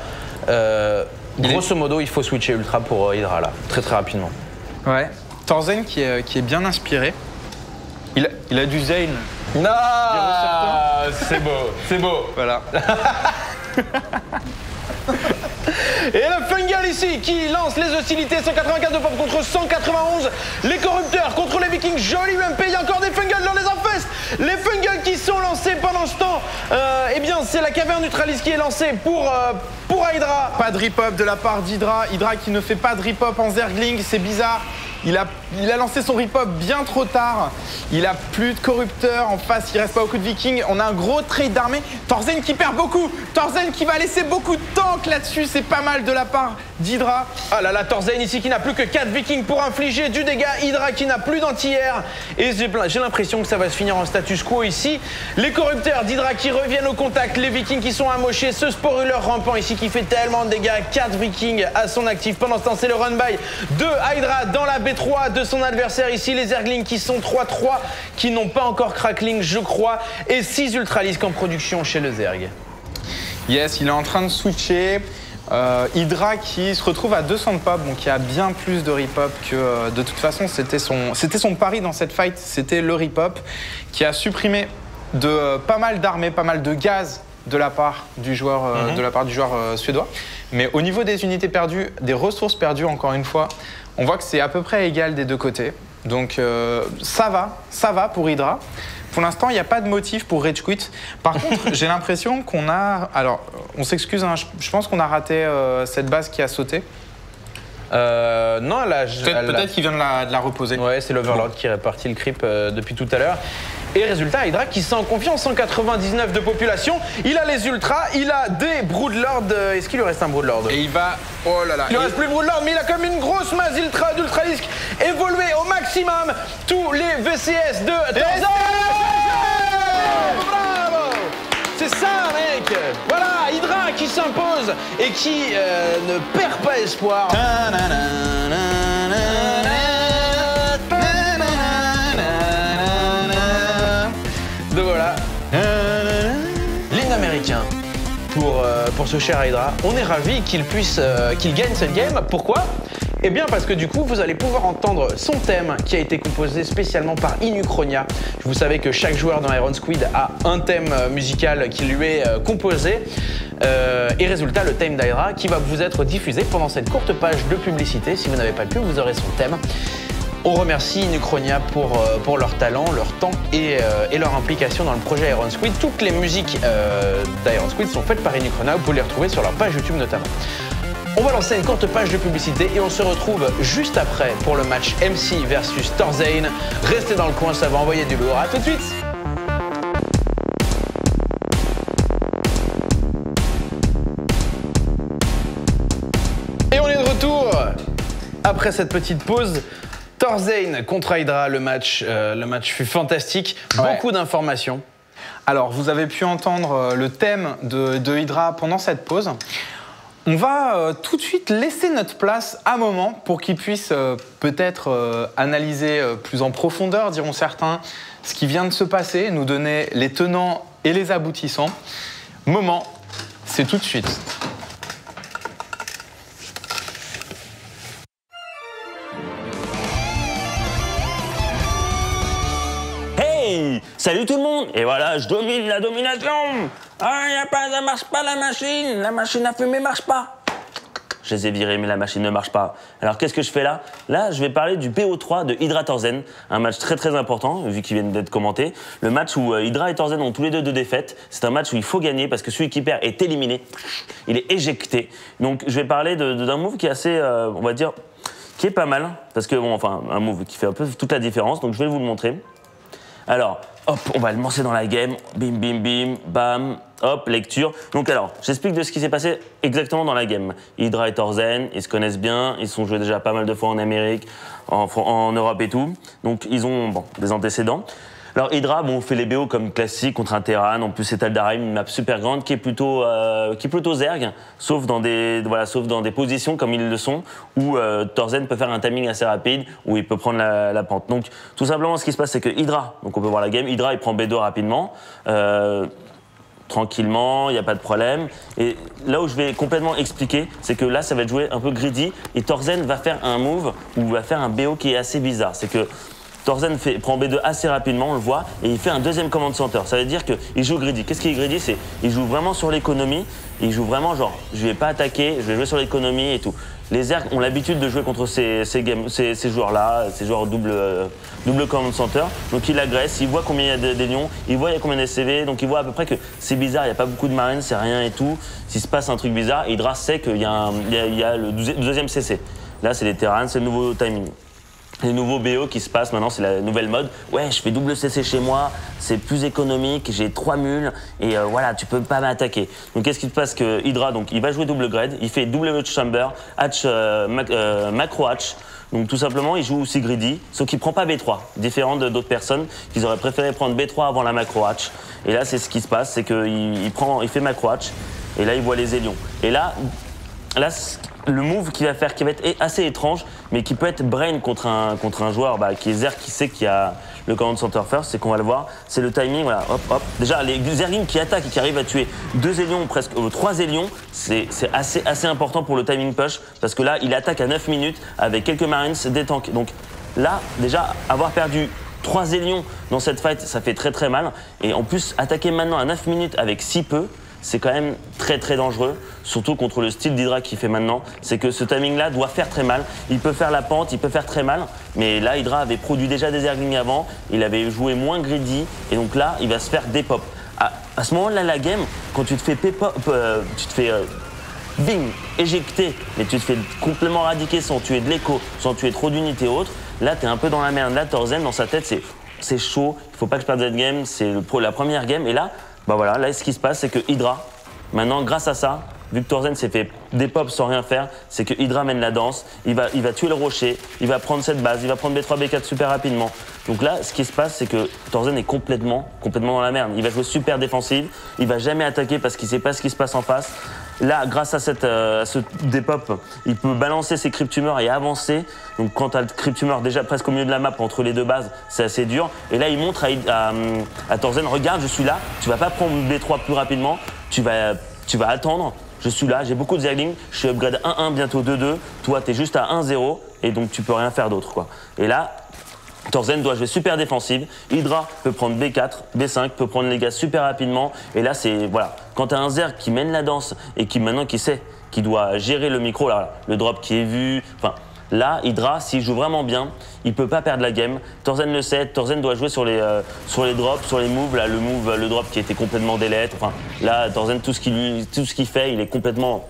Grosso modo, il faut switcher ultra pour Hydra là, très très rapidement. Ouais. Torzane qui est bien inspiré. Il a du Zane. Non, c'est beau, c'est beau. Voilà. Et le Fungal ici qui lance les hostilités. 184 de pop contre 191. Les corrupteurs contre les vikings. Joli UMP. Il y a encore des fungals dans les infestes. Les fungals qui sont lancés pendant ce temps. Eh bien, c'est la caverne neutraliste qui est lancée pour Hydra. Pas de rip-up de la part d'Hydra. Hydra qui ne fait pas de rip-up en Zergling, c'est bizarre. Il a lancé son rip-up bien trop tard. Il a plus de corrupteurs en face, il reste pas beaucoup de vikings. On a un gros trade d'armée. Torzen qui perd beaucoup. Torzen qui va laisser beaucoup de tanks là-dessus. C'est pas mal de la part d'Hydra. Ah là là, Torzen ici qui n'a plus que 4 vikings pour infliger du dégât. Hydra qui n'a plus d'anti-air. Et j'ai l'impression que ça va se finir en status quo ici. Les corrupteurs d'Hydra qui reviennent au contact. Les vikings qui sont amochés. Ce sporuleur rampant ici qui fait tellement de dégâts. 4 vikings à son actif. Pendant ce temps, c'est le run-by de Hydra dans la B3 de son adversaire ici. Les Zerglings qui sont 3-3, qui n'ont pas encore crackling, je crois. Et 6 Ultralisks en production chez le Zerg. Yes, il est en train de switcher. Hydra qui se retrouve à 200 de pop, donc il y a bien plus de rip-up que de toute façon c'était son pari dans cette fight, c'était le rip-up qui a supprimé pas mal d'armées, pas mal de gaz de la part du joueur, suédois. Mais au niveau des unités perdues, des ressources perdues, encore une fois, on voit que c'est à peu près égal des deux côtés. Donc ça va pour Hydra. Pour l'instant, il n'y a pas de motif pour rage quit. Par contre, j'ai l'impression qu'on a... Alors, on s'excuse, hein, je pense qu'on a raté cette base qui a sauté. Non, peut-être qu'il vient de la reposer. Ouais, c'est l'Overlord qui répartit le creep depuis tout à l'heure. Et résultat, Hydra qui sent en confiance, 199 de population. Il a les ultras, il a des Broodlords. Est-ce qu'il lui reste un Broodlord? Et il va... Oh là là. Il ne reste plus de Broodlord, mais il a comme une grosse masse d'Ultralisks. Évolué au maximum tous les VCS de Torzen. Bravo! C'est ça, mec! Voilà, Hydra qui s'impose et qui ne perd pas espoir. Donc voilà, l'hymne américain pour ce cher Hydra. On est ravis qu'il gagne cette game. Pourquoi? Eh bien parce que du coup, vous allez pouvoir entendre son thème qui a été composé spécialement par Inuchronia. Vous savez que chaque joueur dans Iron Squid a un thème musical qui lui est composé. Et résultat, le thème d'Hydra qui va vous être diffusé pendant cette courte page de publicité. Si vous n'avez pas le pu, vous aurez son thème. On remercie Inuchronia pour leur talent, leur temps et leur implication dans le projet Iron Squid. Toutes les musiques d'Iron Squid sont faites par Inuchronia. Vous pouvez les retrouver sur leur page YouTube notamment. On va lancer une courte page de publicité et on se retrouve juste après pour le match MC versus Torzen. Restez dans le coin, ça va envoyer du lourd. À tout de suite. Et on est de retour après cette petite pause. Torzen contre Hydra, le match fut fantastique. Ouais. Beaucoup d'informations. Alors, vous avez pu entendre le thème de Hydra pendant cette pause. On va tout de suite laisser notre place à Moment pour qu'il puisse peut-être analyser plus en profondeur, diront certains, ce qui vient de se passer, nous donner les tenants et les aboutissants. Moment, c'est tout de suite. Hey, salut tout le monde. Et voilà, je domine la domination. Ah, ça marche pas la machine à fumer marche pas. Je les ai virés, mais la machine ne marche pas. Alors qu'est-ce que je fais là? Là, je vais parler du BO3 de Hydra Torzen, un match très très important, vu qu'il vient d'être commenté. Le match où Hydra et Torzen ont tous les deux défaites. C'est un match où il faut gagner, parce que celui qui perd est éliminé. Il est éjecté. Donc je vais parler d'un move qui est assez, on va dire, qui est pas mal. Parce que, bon, enfin, un move qui fait un peu toute la différence, donc je vais vous le montrer. Alors, hop, on va le lancer dans la game. Bim, bim, bim, bam, hop, lecture. Donc alors, j'explique de ce qui s'est passé exactement dans la game. Hydra et Torzen, ils se connaissent bien, ils se sont joués déjà pas mal de fois en Amérique, en Europe et tout. Donc ils ont des antécédents. Alors Hydra, fait les BO comme classique contre un Terran. En plus, c'est Tal'Darim, une map super grande qui est plutôt Zerg, sauf dans des positions comme ils le sont, où Torzen peut faire un timing assez rapide, où il peut prendre la pente. Donc tout simplement, ce qui se passe, c'est que Hydra, donc on peut voir la game, Hydra il prend B2 rapidement. Tranquillement, il n'y a pas de problème. Et là où je vais complètement expliquer, c'est que là, ça va être joué un peu greedy, et Torzen va faire un move, ou va faire un BO qui est assez bizarre. C'est que Torzen prend B2 assez rapidement, on le voit, et il fait un deuxième command center. Ça veut dire qu'il joue greedy. Qu'est-ce qu'il est greedy? Il joue vraiment sur l'économie, il joue vraiment genre, je vais pas attaquer, je vais jouer sur l'économie et tout. Les Zerg ont l'habitude de jouer contre ces joueurs-là, ces joueurs double command center. Donc il agresse, il voit combien il y a des lions, il voit il y a combien de CV, donc il voit à peu près que c'est bizarre, il n'y a pas beaucoup de marines, c'est rien et tout. S'il se passe un truc bizarre, Hydra sait qu'il y a, le deuxième CC. Là, c'est les terrains, c'est le nouveau timing. Les nouveaux BO qui se passent maintenant, c'est la nouvelle mode. Ouais, je fais double CC chez moi, c'est plus économique, j'ai 3 mules et voilà, tu peux pas m'attaquer. Donc qu'est-ce qui se passe que Hydra, donc il va jouer double grade, il fait double chamber, hatch, macro hatch. Donc tout simplement, il joue aussi greedy, sauf qu'il prend pas B3, différent d'autres personnes qui auraient préféré prendre B3 avant la macro hatch. Et là, c'est ce qui se passe, c'est qu'il fait macro hatch et là, il voit les Élions. Et là le move qu'il va faire, qui va être assez étrange, mais qui peut être brain contre un joueur qui est Zerg, qui sait qu'il y a le command center first, c'est qu'on va le voir, c'est le timing, voilà, hop, hop. Déjà, les Zerglings qui attaquent et qui arrivent à tuer 2 Élions, presque 3 Élions, c'est assez important pour le timing push, parce que là, il attaque à 9 minutes avec quelques Marines, des tanks. Donc là, déjà, avoir perdu 3 Élions dans cette fight, ça fait très très mal. Et en plus, attaquer maintenant à 9 minutes avec si peu, c'est quand même très très dangereux, surtout contre le style d'Hydra qu'il fait maintenant. C'est que ce timing-là doit faire très mal. Il peut faire la pente, il peut faire très mal, mais là, Hydra avait produit déjà des Zerglings avant, il avait joué moins greedy, et donc là, il va se faire dépop. À ce moment-là, la game, quand tu te fais bing, éjecté, mais tu te fais complètement radiquer sans tuer de l'écho, sans tuer trop d'unités autres, là, t'es un peu dans la merde. Là, Thorzen, dans sa tête, c'est chaud, il faut pas que je perde cette game, c'est la première game, et là, voilà, là ce qui se passe, c'est que Hydra, maintenant grâce à ça, vu que Thorzen s'est fait des pops sans rien faire, c'est que Hydra mène la danse, il va tuer le rocher, il va prendre cette base, il va prendre B3, B4 super rapidement. Donc là, ce qui se passe, c'est que Thorzen est complètement dans la merde. Il va jouer super défensive, il va jamais attaquer parce qu'il sait pas ce qui se passe en face. Là, grâce à ce dépop, il peut balancer ses cryptumeurs et avancer. Donc quand tu as le cryptumeur déjà presque au milieu de la map entre les deux bases, c'est assez dur. Et là, il montre à Thorzen, regarde, je suis là, tu vas pas prendre B3 plus rapidement, tu vas attendre, je suis là, j'ai beaucoup de Zerglings, je suis upgrade 1-1, bientôt 2-2, toi tu es juste à 1-0 et donc tu peux rien faire d'autre, quoi. Et là, Thorzen doit jouer super défensive, Hydra peut prendre B4, B5, peut prendre les gars super rapidement, et là c'est, voilà, quand tu as un Zerg qui mène la danse et qui sait qu'il doit gérer le micro, là, le drop qui est vu, enfin, là, Hydra, s'il joue vraiment bien, il peut pas perdre la game. Thorzen le sait, Thorzen doit jouer sur les drops, sur les moves, là, le drop qui était complètement delete, enfin, là, Thorzen, tout ce qu'il fait, il est complètement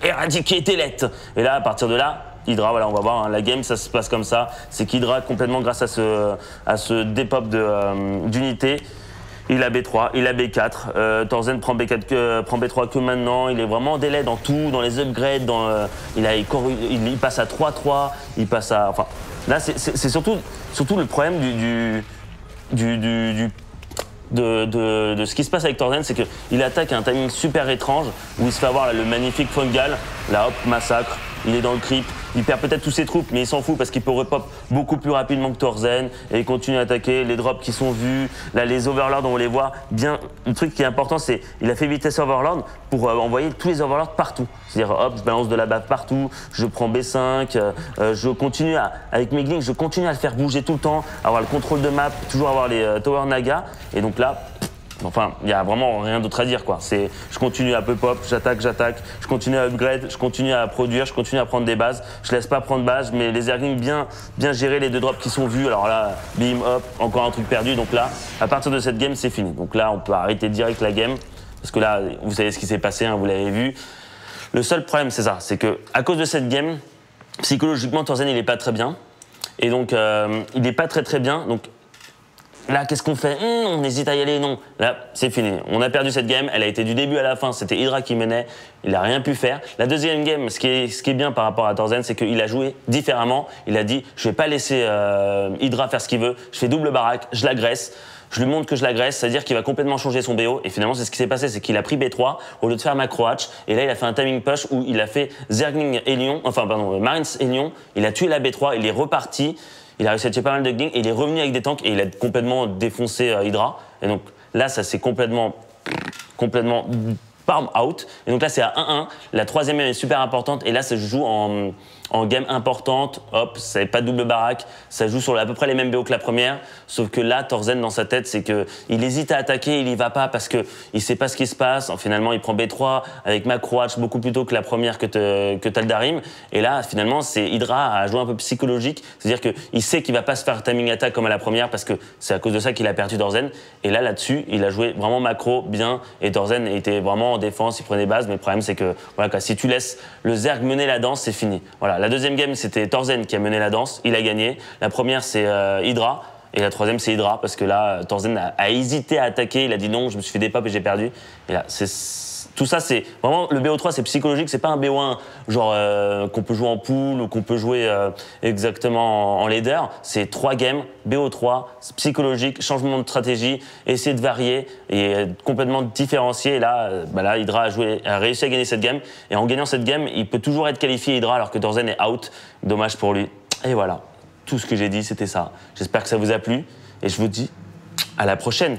éradiqué, delete. Et là, à partir de là, Hydra, voilà, on va voir, hein, la game, ça se passe comme ça. C'est qu'Hydra, complètement grâce à ce dépop d'unité, il a B3, il a B4. Thorzen prend B3 que maintenant. Il est vraiment en délai dans tout, dans les upgrades. Il passe à 3-3. Il passe à. Enfin, là, c'est surtout le problème de ce qui se passe avec Thorzen, c'est qu'il attaque à un timing super étrange où il se fait avoir là, le magnifique fungal. Là, hop, massacre. Il est dans le creep, il perd peut-être tous ses troupes, mais il s'en fout parce qu'il peut repop beaucoup plus rapidement que Thorzen et il continue à attaquer les drops qui sont vus. Là, les overlords, on les voit bien. Le truc qui est important, c'est qu'il a fait vitesse overlord pour envoyer tous les overlords partout. C'est-à-dire, hop, je balance de la bave partout, je prends B5, je continue avec mes glings, je continue à le faire bouger tout le temps, avoir le contrôle de map, toujours avoir les Tower Naga. Et donc là, enfin, il n'y a vraiment rien d'autre à dire, quoi. Je continue à peu pop, j'attaque, je continue à upgrade, je continue à produire, je continue à prendre des bases. Je laisse pas prendre base, mais les Zerglings bien gérer les 2 drops qui sont vus. Alors là, bim, hop, encore un truc perdu. Donc là, à partir de cette game, c'est fini. Donc là, on peut arrêter direct la game. Parce que là, vous savez ce qui s'est passé, hein, vous l'avez vu. Le seul problème, c'est ça, c'est que à cause de cette game, psychologiquement, Thorzen, il est pas très bien. Et donc, il est pas très bien. Donc, là, qu'est-ce qu'on fait? On hésite à y aller, non. Là, c'est fini. On a perdu cette game. Elle a été du début à la fin. C'était Hydra qui menait. Il n'a rien pu faire. La deuxième game, ce qui est bien par rapport à Thorzen, c'est qu'il a joué différemment. Il a dit, je vais pas laisser Hydra faire ce qu'il veut. Je fais double baraque, je l'agresse. Je lui montre que je l'agresse, c'est-à-dire qu'il va complètement changer son BO. Et finalement, c'est ce qui s'est passé, c'est qu'il a pris B3 au lieu de faire macro hatch. Et là, il a fait un timing push où il a fait Zergling et Lion, Marines et Lion. Il a tué la B3, il est reparti. Il a réussi à tuer pas mal de glings et il est revenu avec des tanks et il a complètement défoncé Hydra. Et donc là, ça s'est complètement palm out. Et donc là, c'est à 1-1. La troisième est super importante et là, ça se joue en en game importante, hop, c'est pas double baraque, ça joue sur à peu près les mêmes BO que la première, sauf que là, Thorzen, dans sa tête, c'est que il hésite à attaquer, il y va pas parce que il sait pas ce qui se passe. Finalement, il prend B3 avec Macroach beaucoup plus tôt que la première que Taldarim. Et là, finalement, c'est Hydra à jouer un peu psychologique, c'est-à-dire qu'il sait qu'il va pas se faire timing attack comme à la première parce que c'est à cause de ça qu'il a perdu Thorzen. Et là-dessus, il a joué vraiment macro bien et Thorzen était vraiment en défense, il prenait base. Mais le problème, c'est que voilà, si tu laisses le Zerg mener la danse, c'est fini. Voilà, la deuxième game, c'était Thorzen qui a mené la danse, il a gagné. La première, c'est Hydra. Et la troisième, c'est Hydra, parce que là, Thorzen a hésité à attaquer, il a dit non, je me suis fait des pop et j'ai perdu. Et là, tout ça, c'est vraiment, le BO3, c'est psychologique, c'est pas un BO1 genre qu'on peut jouer en pool ou qu'on peut jouer exactement en leader. C'est 3 games, BO3, psychologique, changement de stratégie, essayer de varier et complètement différencier. Et là, là, Hydra a réussi à gagner cette game. Et en gagnant cette game, il peut toujours être qualifié Hydra alors que Thorzen est out. Dommage pour lui. Et voilà. Tout ce que j'ai dit, c'était ça. J'espère que ça vous a plu et je vous dis à la prochaine.